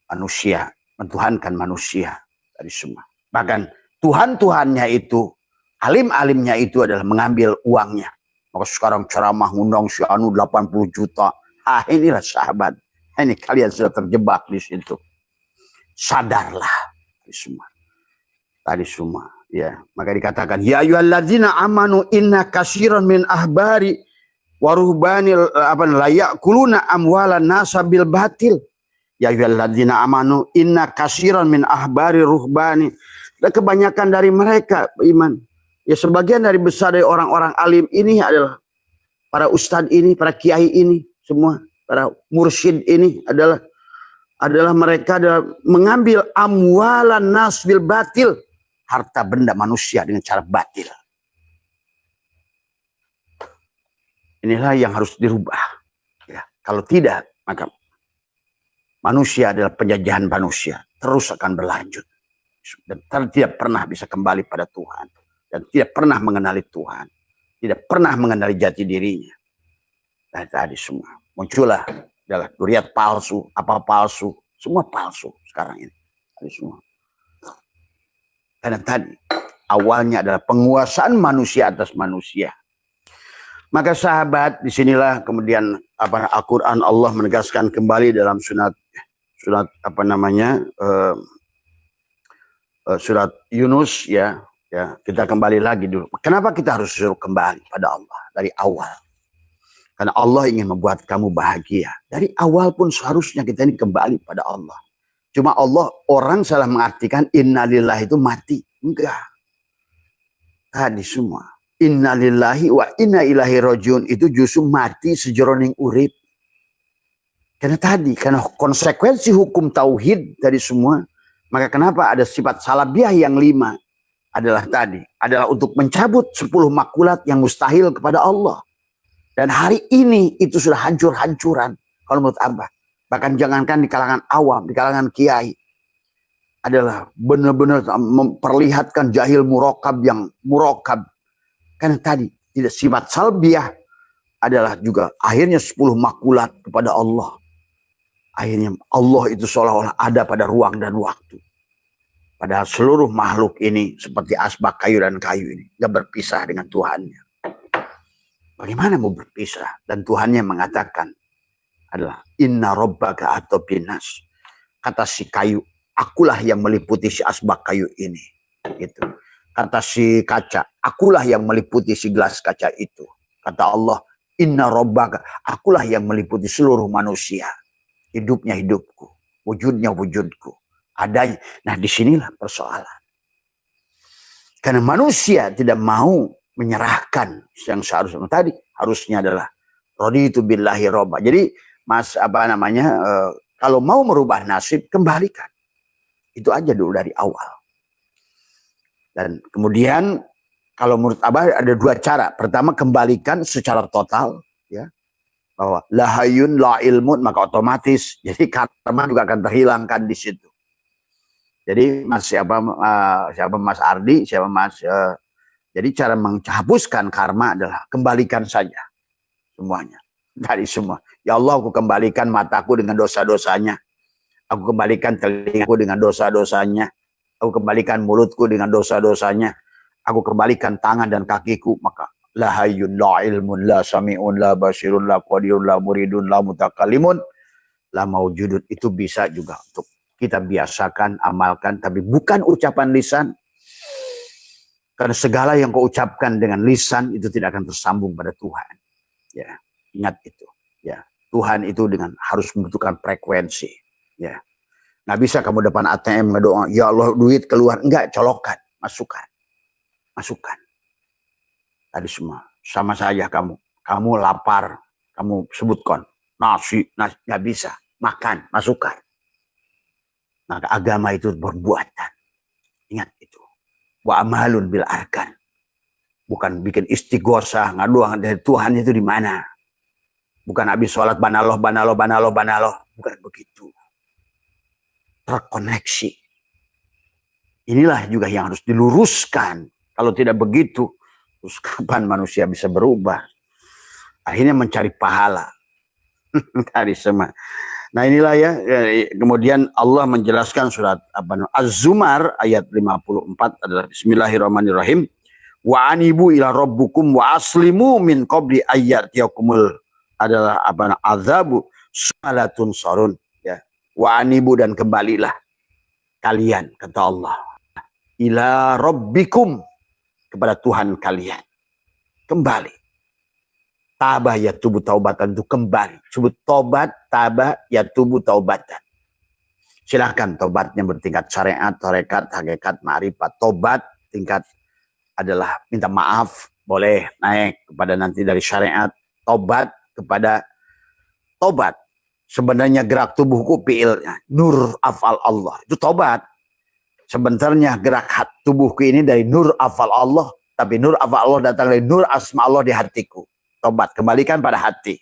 Manusia mentuhankan manusia dari semua. Bahkan Tuhan-Tuhannya itu, alim-alimnya itu adalah mengambil uangnya. Maka sekarang ceramah ngundang si anu 80 juta. Inilah sahabat. Ini kalian sudah terjebak di situ. Sadarlah tadi semua. Ya, maka dikatakan ya ayyuhalladzina amanu inna katsiran min ahbari wa ruhbanil la ya'kuluna amwalan nasa bil batil Ya ayyuhalladzina amanu inna katsiran min ahbari ruhbani. Dan kebanyakan dari mereka iman. Ya sebagian dari besar dari orang-orang alim ini adalah para ustadz ini, para kiai ini, semua para mursyid ini adalah mereka adalah mengambil amwalan nas bil batil, harta benda manusia dengan cara batil. Inilah yang harus dirubah. Ya, kalau tidak, maka manusia adalah penjajahan manusia, terus akan berlanjut. Dan tidak pernah bisa kembali pada Tuhan. Dan tidak pernah mengenali Tuhan. Tidak pernah mengenali jati dirinya. Dan tadi semua. Muncullah adalah duriat palsu, apa palsu. Semua palsu sekarang ini. Tadi semua. Karena tadi awalnya adalah penguasaan manusia atas manusia. Maka sahabat, disinilah kemudian Al-Quran Allah menegaskan kembali dalam surat surat Yunus ya kita kembali lagi dulu. Kenapa kita harus suruh kembali pada Allah dari awal? Karena Allah ingin membuat kamu bahagia. Dari awal pun seharusnya kita ini kembali pada Allah. Cuma orang salah mengartikan innalillahi itu mati. Enggak. Tadi semua. Innalillahi wa inna ilahi rojiun itu justru mati sejeroning urip. Karena konsekuensi hukum tauhid dari semua, maka kenapa ada sifat salabiah yang 5 adalah untuk mencabut 10 makulat yang mustahil kepada Allah. Dan hari ini itu sudah hancur-hancuran kalau menurut Abah. Bahkan jangankan di kalangan awam, di kalangan kiai adalah benar-benar memperlihatkan jahil murokab yang murokab. Karena tadi tidak sifat salbiah adalah juga akhirnya 10 makulat kepada Allah. Akhirnya Allah itu seolah-olah ada pada ruang dan waktu. Padahal seluruh makhluk ini seperti asbak kayu dan kayu ini gak berpisah dengan Tuhannya. Bagaimana mau berpisah? Dan Tuhannya mengatakan adalah inna rabbaka atau binas. Kata si kayu, akulah yang meliputi si asbak kayu ini. Gitu. Kata si kaca, akulah yang meliputi si gelas kaca itu. Kata Allah, inna rabbaka, akulah yang meliputi seluruh manusia. Hidupnya hidupku, wujudnya wujudku, adanya. Nah disinilah persoalan. Karena manusia tidak mau menyerahkan yang seharusnya tadi. Harusnya adalah raditu billahi robba. Jadi kalau mau merubah nasib, kembalikan. Itu aja dulu dari awal. Dan kemudian kalau menurut Abah ada 2 cara. Pertama kembalikan secara total ya. Bahwa la hayyun la ilmun, maka otomatis jadi karma juga akan terhilangkan di situ. Jadi jadi cara menghapuskan karma adalah kembalikan saja semuanya. Dari semua. Ya Allah, aku kembalikan mataku dengan dosa-dosanya. Aku kembalikan telingaku dengan dosa-dosanya. Aku kembalikan mulutku dengan dosa-dosanya. Aku kembalikan tangan dan kakiku. Maka la hayyun la ilmun la sami'un la basirun la qadirun la muridun la mutakallimun la maujudun. Itu bisa juga untuk kita biasakan, amalkan. Tapi bukan ucapan lisan. Karena segala yang kau ucapkan dengan lisan itu tidak akan tersambung pada Tuhan. Ya, ingat itu. Ya, Tuhan itu harus membutuhkan frekuensi. Ya. Nggak bisa kamu depan ATM ngedoa, ya Allah duit keluar. Enggak, colokan, masukkan. Tadi semua, sama saja kamu. Kamu lapar, kamu sebutkan nasi, nggak bisa. Makan, masukkan. Maka agama itu perbuatan. Ingat itu. Wa amalun bil arkan. Bukan bikin istighosah, ngaduang dari Tuhan itu di mana. Bukan habis sholat banaloh. Bukan begitu. Terkoneksi. Inilah juga yang harus diluruskan. Kalau tidak begitu, terus kapan manusia bisa berubah? Akhirnya mencari pahala. Dari semua. Nah inilah ya, kemudian Allah menjelaskan surat Az-Zumar ayat 54 adalah Bismillahirrahmanirrahim. Wa anibu ila rabbukum wa aslimu min qabli ayyatiyakumul adalah azabu sumalatun sarun. Wa anibu dan kembalilah kalian kata Allah ila rabbikum kepada Tuhan kalian. Kembali. Tabah yatubu taubatan itu kembali. Sebut tobat, tabah yatubu taubatan. Silahkan tobatnya bertingkat syariat, tarekat, hakikat, ma'rifat. Tobat tingkat adalah minta maaf, boleh naik kepada nanti dari syariat. Tobat kepada tobat. Sebenarnya gerak tubuhku fi'ilnya. Nur afal Allah. Itu tobat. Sebenarnya gerak tubuhku ini dari nur afal Allah. Tapi nur afal Allah datang dari nur asma Allah di hatiku. Tobat. Kembalikan pada hati.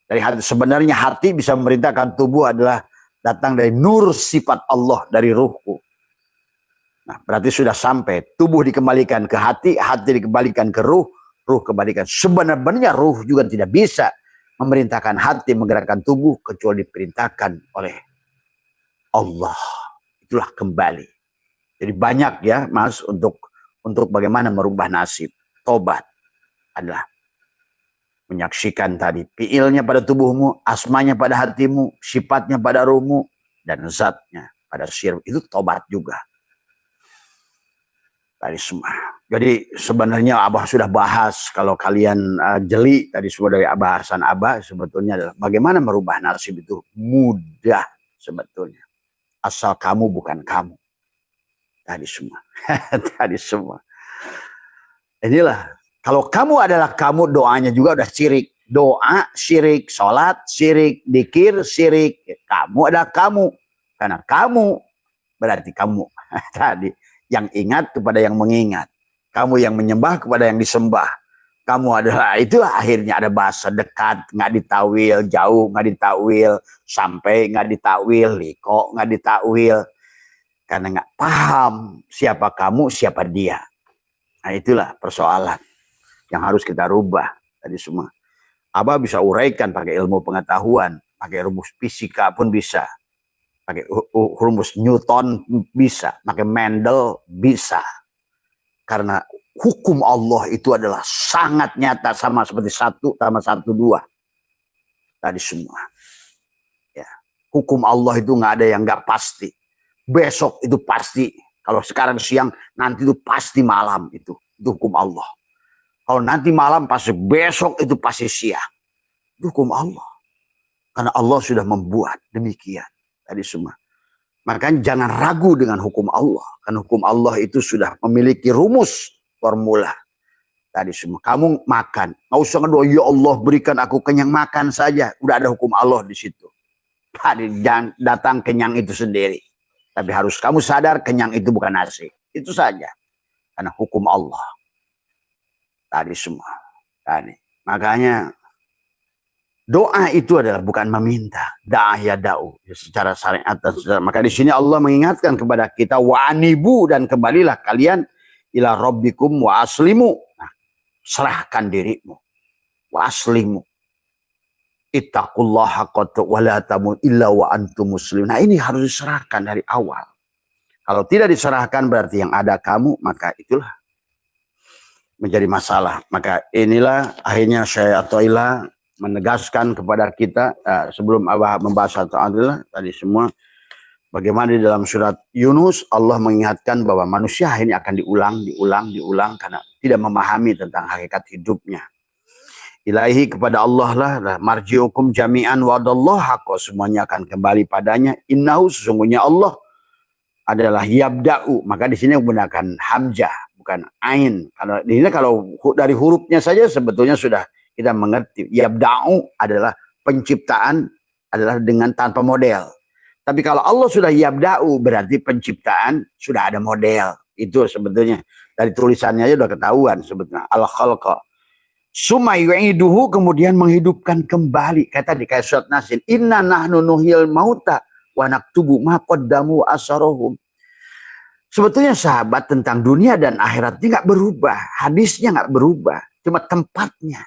Dari hati. Sebenarnya hati bisa memerintahkan tubuh adalah datang dari nur sifat Allah dari ruhku. Nah, berarti sudah sampai. Tubuh dikembalikan ke hati, hati dikembalikan ke ruh, ruh kembalikan. Sebenarnya ruh juga tidak bisa memerintahkan hati menggerakkan tubuh kecuali diperintahkan oleh Allah. Itulah kembali. Jadi banyak ya, Mas, untuk bagaimana merubah nasib. Tobat adalah menyaksikan tadi fiilnya pada tubuhmu, asmanya pada hatimu, sifatnya pada ruhmu, dan zatnya pada sirmu. Itu tobat juga. Tadi semua. Jadi sebenarnya Abah sudah bahas, kalau kalian jeli tadi semua dari bahasan Abah, sebetulnya adalah bagaimana merubah nasib itu mudah sebetulnya. Asal kamu bukan kamu. Tadi semua. Tadi semua. Inilah. Kalau kamu adalah kamu, doanya juga udah syirik. Doa syirik, sholat syirik, dikir syirik. Kamu adalah kamu. Karena kamu berarti kamu. Tadi yang ingat kepada yang mengingat. Kamu yang menyembah kepada yang disembah. Kamu adalah, itu akhirnya ada bahasa dekat, nggak ditakwil, jauh nggak ditakwil, sampai nggak ditakwil, liko nggak ditakwil. Karena nggak paham siapa kamu, siapa dia. Nah itulah persoalan yang harus kita rubah tadi semua. Abah bisa uraikan pakai ilmu pengetahuan, pakai rumus fisika pun bisa, pakai rumus Newton bisa, pakai Mendel bisa. Karena hukum Allah itu adalah sangat nyata, sama seperti 1+1=2 tadi semua. Ya, hukum Allah itu nggak ada yang nggak pasti. Besok itu pasti. Kalau sekarang siang, nanti itu pasti malam itu hukum Allah. Kalau nanti malam pasti besok itu pasti siang. Itu hukum Allah. Karena Allah sudah membuat demikian. Tadi semua. Makanya jangan ragu dengan hukum Allah. Karena hukum Allah itu sudah memiliki rumus formula. Tadi semua. Kamu makan. Nggak usah ngedoa, ya Allah berikan aku kenyang, makan saja. Udah ada hukum Allah di situ. Tadi jangan datang kenyang itu sendiri. Tapi harus kamu sadar kenyang itu bukan nasi. Itu saja. Karena hukum Allah. Tadi semua. Tadi. Makanya doa itu adalah bukan meminta. Da'ah da'u. Secara syariat dan secara. Maka di sini Allah mengingatkan kepada kita. Wa'anibu, dan kembalilah kalian ila rabbikum wa aslimu. Nah, serahkan dirimu. Wa aslimu. Ittaqullaha wa la tamu illa wa antum muslim. Nah ini harus diserahkan dari awal. Kalau tidak diserahkan berarti yang ada kamu, maka itulah menjadi masalah. Maka inilah akhirnya Syekh Athaillah menegaskan kepada kita sebelum Abah membahas Athaillah tadi semua, bagaimana di dalam surat Yunus Allah mengingatkan bahwa manusia akhirnya akan diulang karena tidak memahami tentang hakikat hidupnya. Ilahi, kepada Allah lah marji'ukum jami'an wa'adallah haqqa, semuanya akan kembali padanya. Innahu, sesungguhnya Allah adalah yabda'u. Maka di sini menggunakan hamzah bukan ain. Kalau di sini kalau dari hurufnya saja sebetulnya sudah kita mengerti. Yabda'u adalah penciptaan adalah dengan tanpa model. Tapi kalau Allah sudah yabda'u berarti penciptaan sudah ada model. Itu sebetulnya dari tulisannya aja udah ketahuan sebetulnya. Al-khalqa. Summa yu'iduhu, kemudian menghidupkan kembali. Kata di surat Nasin, inna nahnu nuhyil mauta wa naktubu ma qaddamu asarohum. Sebetulnya sahabat tentang dunia dan akhirat ini nggak berubah. Hadisnya nggak berubah. Cuma tempatnya.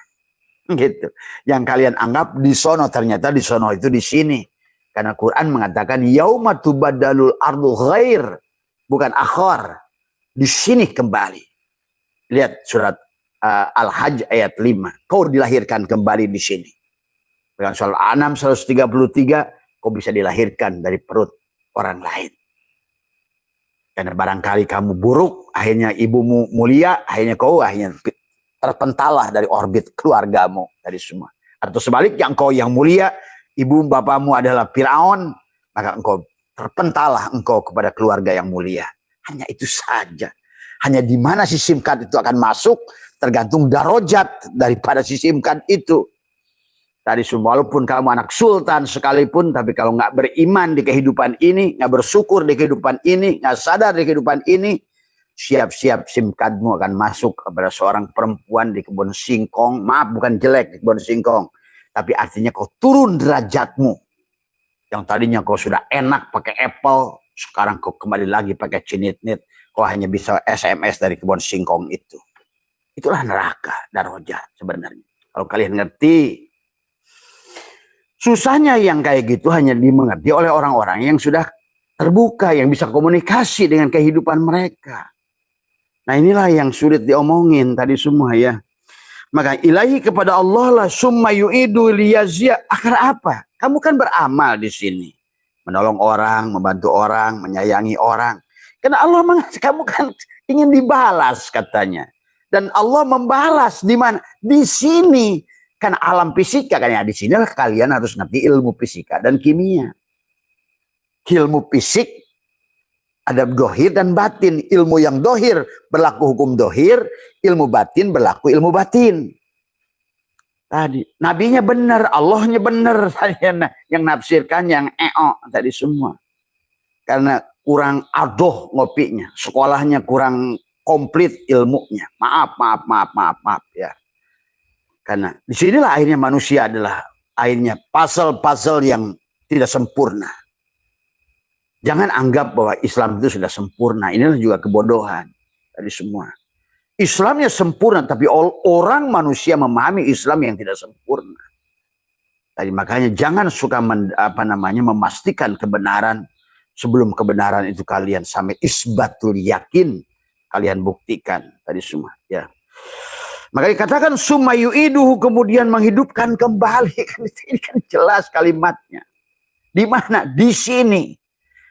Gitu. Yang kalian anggap di sono, ternyata di sono itu di sini. Karena Quran mengatakan yauma tubaddalul ardu ghair, bukan akhar. Di sini kembali. Lihat surat Al-Hajj ayat 5. Kau dilahirkan kembali di sini. Dengan soal An'am 133, kau bisa dilahirkan dari perut orang lain. Karena barangkali kamu buruk, akhirnya ibumu mulia, akhirnya kau terpentalah dari orbit keluargamu dari semua. Atau sebaliknya engkau yang mulia, ibu bapamu adalah Firaun, maka engkau terpentalah engkau kepada keluarga yang mulia. Hanya itu saja. Hanya di mana si SIM card itu akan masuk tergantung darajat daripada si SIM card itu. Tadi walaupun kamu anak sultan sekalipun, tapi kalau nggak beriman di kehidupan ini, nggak bersyukur di kehidupan ini, nggak sadar di kehidupan ini, siap-siap SIM cardmu akan masuk kepada seorang perempuan di kebun singkong. Maaf, bukan jelek di kebun singkong, tapi artinya kau turun derajatmu. Yang tadinya kau sudah enak pakai Apple, sekarang kau kembali lagi pakai cinit-nit. Kau hanya bisa SMS dari kebun singkong itu. Itulah neraka darajat sebenarnya. Kalau kalian ngerti. Susahnya yang kayak gitu hanya dimengerti oleh orang-orang yang sudah terbuka, yang bisa komunikasi dengan kehidupan mereka. Nah inilah yang sulit diomongin tadi semua ya. Maka ilahi kepada Allah lah summa yu'idu liyazia. Akhir apa? Kamu kan beramal di sini. Menolong orang, membantu orang, menyayangi orang. Karena Allah kamu kan ingin dibalas katanya. Dan Allah membalas di mana? Di sini. Kan alam fisika kan ya, di sinilah kalian harus ngerti ilmu fisika dan kimia. Ilmu fisik ada dohir dan batin. Ilmu yang dohir berlaku hukum dohir, ilmu batin berlaku ilmu batin. Tadi nabinya benar, Allahnya benar, yang nafsirkan yang tadi semua. Karena kurang adoh ngopinya, sekolahnya kurang komplit ilmunya. Maaf ya. Karena disinilah akhirnya manusia adalah akhirnya puzzle-puzzle yang tidak sempurna. Jangan anggap bahwa Islam itu sudah sempurna. Inilah juga kebodohan dari semua. Islamnya sempurna, tapi orang manusia memahami Islam yang tidak sempurna. Jadi makanya jangan suka memastikan kebenaran sebelum kebenaran itu kalian sampai isbatul yakin kalian buktikan tadi semua. Ya. Maka dikatakan summa yu'iduhu, kemudian menghidupkan kembali. Ini kan jelas kalimatnya. Di mana? Di sini.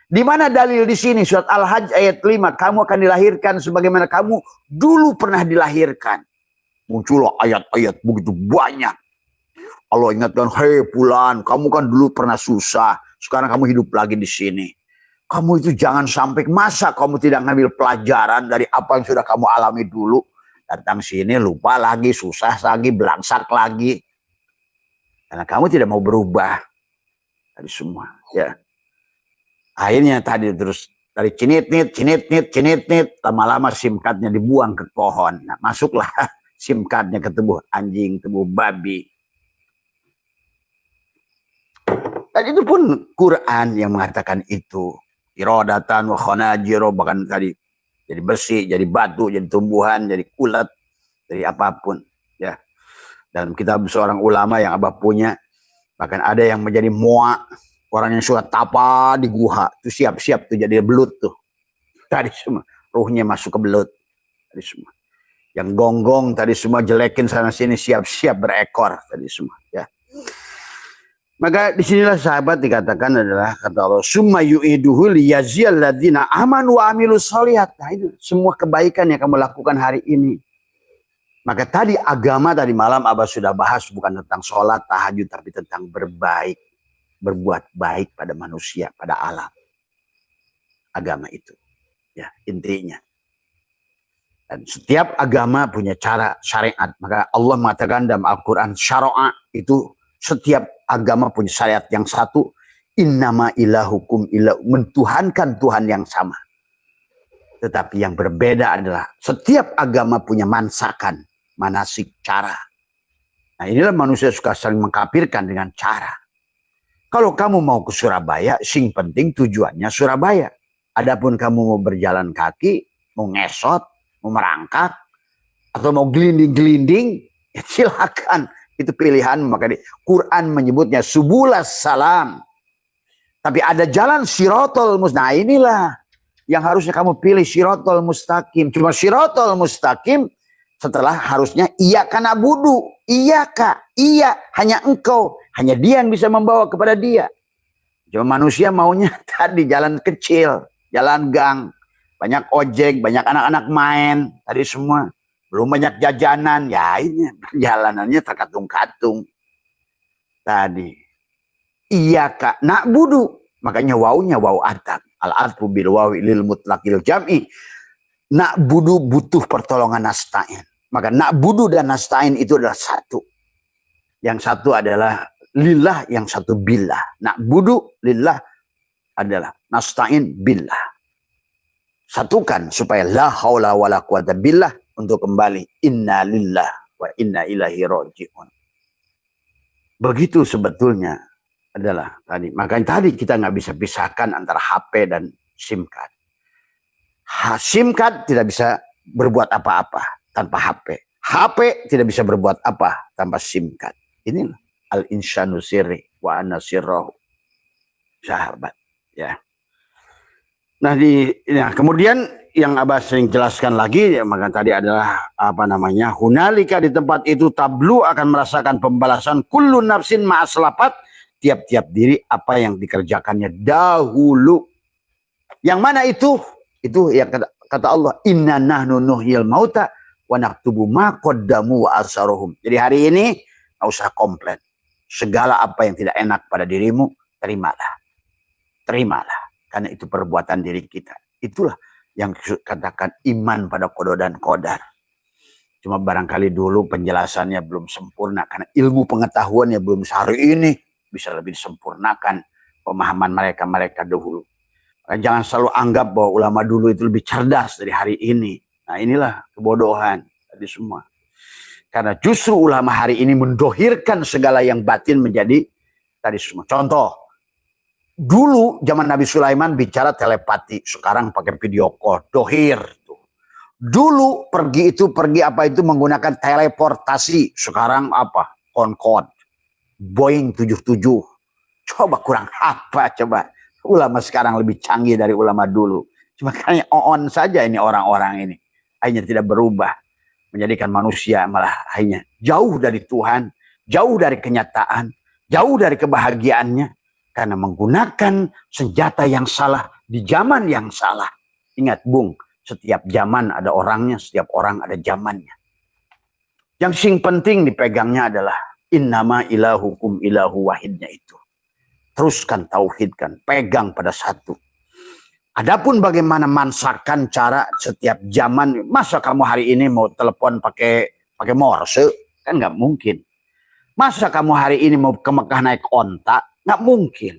Di mana dalil di sini? Surat Al-Hajj ayat 5. Kamu akan dilahirkan sebagaimana kamu dulu pernah dilahirkan. Muncullah ayat-ayat begitu banyak. Allah ingatkan, hei Fulan, kamu kan dulu pernah susah. Sekarang kamu hidup lagi di sini. Kamu itu jangan sampai masa kamu tidak ngambil pelajaran dari apa yang sudah kamu alami dulu. Datang sini lupa lagi, susah lagi, belangsak lagi. Karena kamu tidak mau berubah. Tadi semua. Ya. Akhirnya tadi terus dari cinit-nit. Lama-lama SIM cardnya dibuang ke pohon. Nah, masuklah SIM cardnya ke tubuh anjing, tubuh babi. Dan itu pun Quran yang mengatakan itu. Irodatan wa khonajiro, bahkan tadi. Jadi bersih, jadi batu, jadi tumbuhan, jadi ulat, jadi apapun. Ya. Dalam kitab seorang ulama yang Abah punya, bahkan ada yang menjadi moa, orang yang suka tapa di guha, itu siap-siap tuh jadi belut tuh. Tadi semua, ruhnya masuk ke belut. Tadi semua. Yang gonggong tadi semua jelekin sana sini, siap-siap berekor tadi semua. Ya. Maka disinilah sahabat dikatakan adalah kata Allah summa yu'iduhu liyaziyal ladzina amanu wa amilus sholihat. Nah itu semua kebaikan yang kamu lakukan hari ini. Maka tadi agama tadi malam Abah sudah bahas bukan tentang sholat, tahajud, tapi tentang berbaik, berbuat baik pada manusia, pada alam. Agama itu, ya intinya. Dan setiap agama punya cara syariat. Maka Allah mengatakan dalam Al-Quran syara'a itu setiap agama punya syariat yang satu. Innama ilahukum ilah, mentuhankan Tuhan yang sama. Tetapi yang berbeda adalah setiap agama punya mansakan, manasik, cara. Nah inilah manusia suka saling mengkafirkan dengan cara. Kalau kamu mau ke Surabaya, sing penting tujuannya Surabaya. Adapun kamu mau berjalan kaki, mau ngesot, mau merangkak, atau mau gelinding-gelinding, ya silakan. Itu pilihan, maka di Quran menyebutnya subulas salam. Tapi ada jalan sirotol mustaqim. Nah inilah yang harusnya kamu pilih, sirotol mustaqim. Cuma sirotol mustaqim setelah harusnya iyyaka na'budu, iyyaka, iya, hanya engkau, hanya dia yang bisa membawa kepada dia. Cuma manusia maunya tadi jalan kecil, jalan gang, banyak ojek, banyak anak-anak main, tadi semua. Belum banyak jajanan, ya ini perjalanannya terkatung-katung. Tadi. Iyyaka na'budu. Makanya wawunya waw atap. Al-atfu bil wawi lil mutlaqil jam'i. Na'budu butuh pertolongan nasta'in. Maka na'budu dan nasta'in itu adalah satu. Yang satu adalah lillah, yang satu billah. Na'budu lillah adalah nasta'in billah. Satukan supaya la haula wala quwata billah untuk kembali inna lillah wa inna ilaihi raji'un. Begitu sebetulnya adalah tadi. Makanya tadi kita nggak bisa pisahkan antara HP dan SIM card. SIM card tidak bisa berbuat apa-apa tanpa HP. HP tidak bisa berbuat apa tanpa SIM card. Inilah al-insanu sirri wa ana sirrahu. Sahabat, ya. Nah, kemudian yang Abah sering jelaskan lagi, ya, maka tadi adalah apa namanya, hunalika, di tempat itu tablu akan merasakan pembalasan kullu nafsin ma'aslafat, tiap-tiap diri apa yang dikerjakannya dahulu. Yang mana itu? Itu yang kata Allah, inna nahnu nuhyil mauta wa naktubu ma qaddamu wa asaruhum. Jadi hari ini nggak usah komplain. Segala apa yang tidak enak pada dirimu, terimalah. Terimalah. Karena itu perbuatan diri kita. Itulah yang katakan iman pada qada dan qadar. Cuma barangkali dulu penjelasannya belum sempurna. Karena ilmu pengetahuannya belum sehari ini bisa lebih disempurnakan pemahaman mereka dahulu. Jangan selalu anggap bahwa ulama dulu itu lebih cerdas dari hari ini. Nah, inilah kebodohan tadi semua. Karena justru ulama hari ini mendohirkan segala yang batin menjadi tadi semua. Contoh, dulu zaman Nabi Sulaiman bicara telepati, sekarang pakai video call, dohir. Dulu pergi apa itu menggunakan teleportasi, sekarang apa? Concorde, Boeing 77. Coba kurang apa coba. Ulama sekarang lebih canggih dari ulama dulu. Cuma karena on saja ini orang-orang ini. Akhirnya tidak berubah. Menjadikan manusia malah akhirnya jauh dari Tuhan. Jauh dari kenyataan. Jauh dari kebahagiaannya. Karena menggunakan senjata yang salah di zaman yang salah. Ingat Bung, setiap zaman ada orangnya. Setiap orang ada zamannya. Yang sing penting dipegangnya adalah innama ilahukum ilahu wahidnya itu. Teruskan, tauhidkan, pegang pada satu. Adapun bagaimana mansakan cara setiap zaman, masa kamu hari ini mau telepon pakai morse? Kan nggak mungkin. Masa kamu hari ini mau ke Mekah naik onta? Nggak mungkin.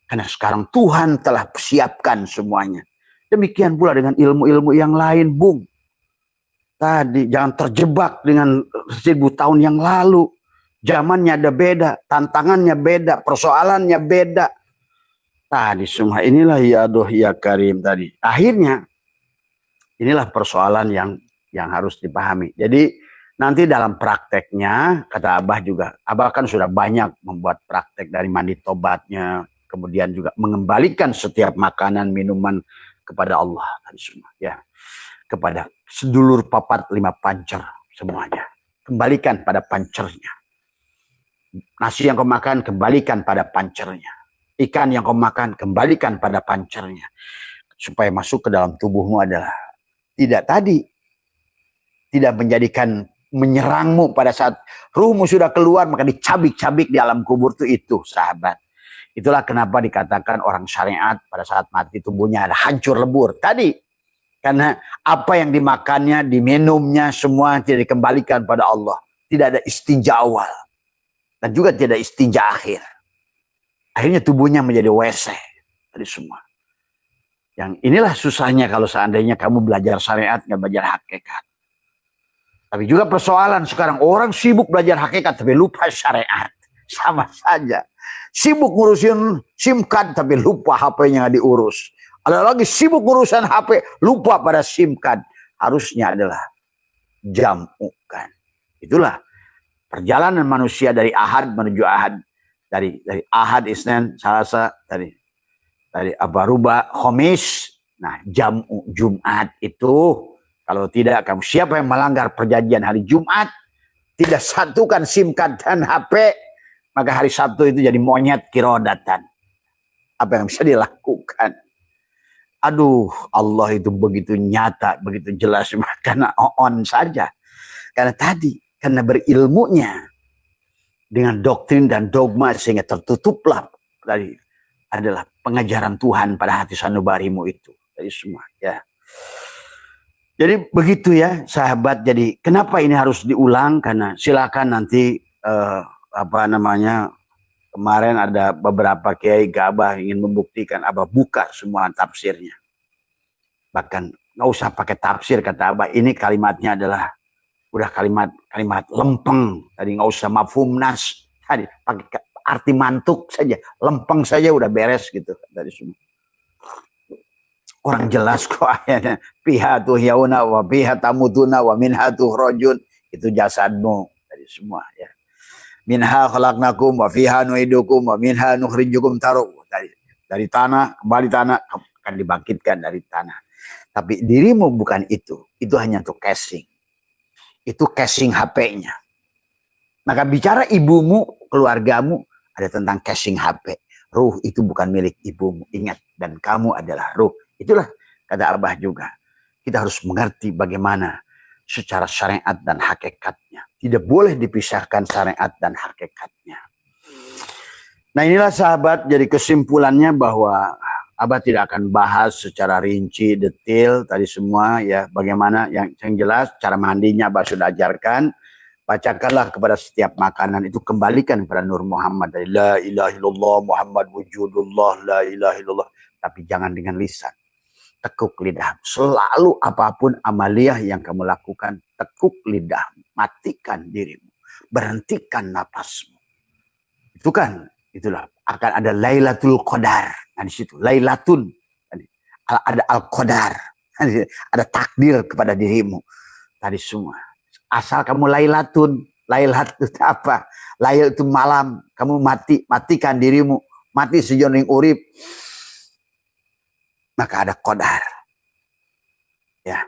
Karena sekarang Tuhan telah siapkan semuanya. Demikian pula dengan ilmu-ilmu yang lain, Bung. Tadi jangan terjebak dengan 1000 tahun yang lalu. Zamannya ada beda, tantangannya beda, persoalannya beda. Tadi semua inilah ya doh ya karim tadi. Akhirnya inilah persoalan yang harus dipahami. Jadi nanti dalam prakteknya, kata Abah juga, Abah kan sudah banyak membuat praktek dari mandi tobatnya, kemudian juga mengembalikan setiap makanan, minuman kepada Allah tadi semua, ya. Kepada sedulur papat 5 pancer semuanya. Kembalikan pada pancernya. Nasi yang kau makan, kembalikan pada pancernya. Ikan yang kau makan, kembalikan pada pancernya. Supaya masuk ke dalam tubuhmu adalah tidak menjadikan menyerangmu pada saat ruhmu sudah keluar, maka dicabik-cabik di alam kubur itu sahabat. Itulah kenapa dikatakan orang syariat pada saat mati tubuhnya ada hancur lebur. Tadi, karena apa yang dimakannya, diminumnya, semua tidak dikembalikan pada Allah. Tidak ada istinja awal. Dan juga tidak istinja akhir. Akhirnya tubuhnya menjadi WC. Tadi semua. Yang inilah susahnya kalau seandainya kamu belajar syariat, nggak belajar hakikat. Tapi juga persoalan sekarang. Orang sibuk belajar hakikat, tapi lupa syariat. Sama saja. Sibuk ngurusin SIM card, tapi lupa HP-nya nggak diurus. Ada lagi sibuk ngurusan HP, lupa pada SIM card. Harusnya adalah jamukan. Itulah perjalanan manusia dari Ahad menuju Ahad, dari Ahad, Isnin, Selasa, dari Abaruba, Khamis. Nah, jamu Jumat itu kalau tidak kamu, siapa yang melanggar perjanjian hari Jumat, tidak satukan SIM card dan HP, maka hari Sabtu itu jadi monyet kirodatan. Apa yang bisa dilakukan? Aduh, Allah itu begitu nyata, begitu jelas, karena on saja. Karena tadi, karena berilmunya dengan doktrin dan dogma sehingga tertutuplah dari adalah pengajaran Tuhan pada hati sanubarimu itu. Dari semua ya. Jadi begitu ya sahabat. Jadi kenapa ini harus diulang? Karena silakan nanti kemarin ada beberapa kiai gabah ingin membuktikan, Abah buka semua tafsirnya. Bahkan nggak usah pakai tafsir, kata Abah. Ini kalimatnya adalah udah kalimat lempeng. Tadi nggak usah mafhum nas. Tadi pakai arti mantuk saja, lempeng saja udah beres gitu dari semua. Orang jelas kok ayatnya. Fiha tuhyauna wa fiha tamutuna wa minha tukhrajun. Itu jasadmu dari semua ya. Minha khalaqnakum wa fiha nu'idukum wa minha nukhrijukum dari tanah, kembali tanah akan dibangkitkan dari tanah. Tapi dirimu bukan itu hanya untuk casing. Itu casing HP-nya. Maka bicara ibumu, keluargamu, ada tentang casing HP. Ruh itu bukan milik ibumu, ingat, dan kamu adalah ruh. Itulah kata Abah juga. Kita harus mengerti bagaimana secara syariat dan hakikatnya. Tidak boleh dipisahkan syariat dan hakikatnya. Nah inilah sahabat, jadi kesimpulannya bahwa Abah tidak akan bahas secara rinci, detail tadi semua ya. Bagaimana yang jelas cara mandinya Abah sudah ajarkan. Bacakanlah kepada setiap makanan itu, kembalikan kepada Nur Muhammad. Dari la ilaha illallah Muhammad wujudullah la ilaha illallah. Tapi jangan dengan lisan. Tekuk lidah. Selalu apapun amaliyah yang kamu lakukan, tekuk lidah. Matikan dirimu. Berhentikan napasmu. Itu kan, itulah. Akan ada Lailatul Qadar. Nah di situ, Lailatun. Ada Al-Qadar. Ada takdir kepada dirimu. Tadi semua. Asal kamu Lailatun. Lailat itu apa? Lail itu malam. Kamu matikan dirimu. Mati sejoning urip. Maka ada qadar. Ya.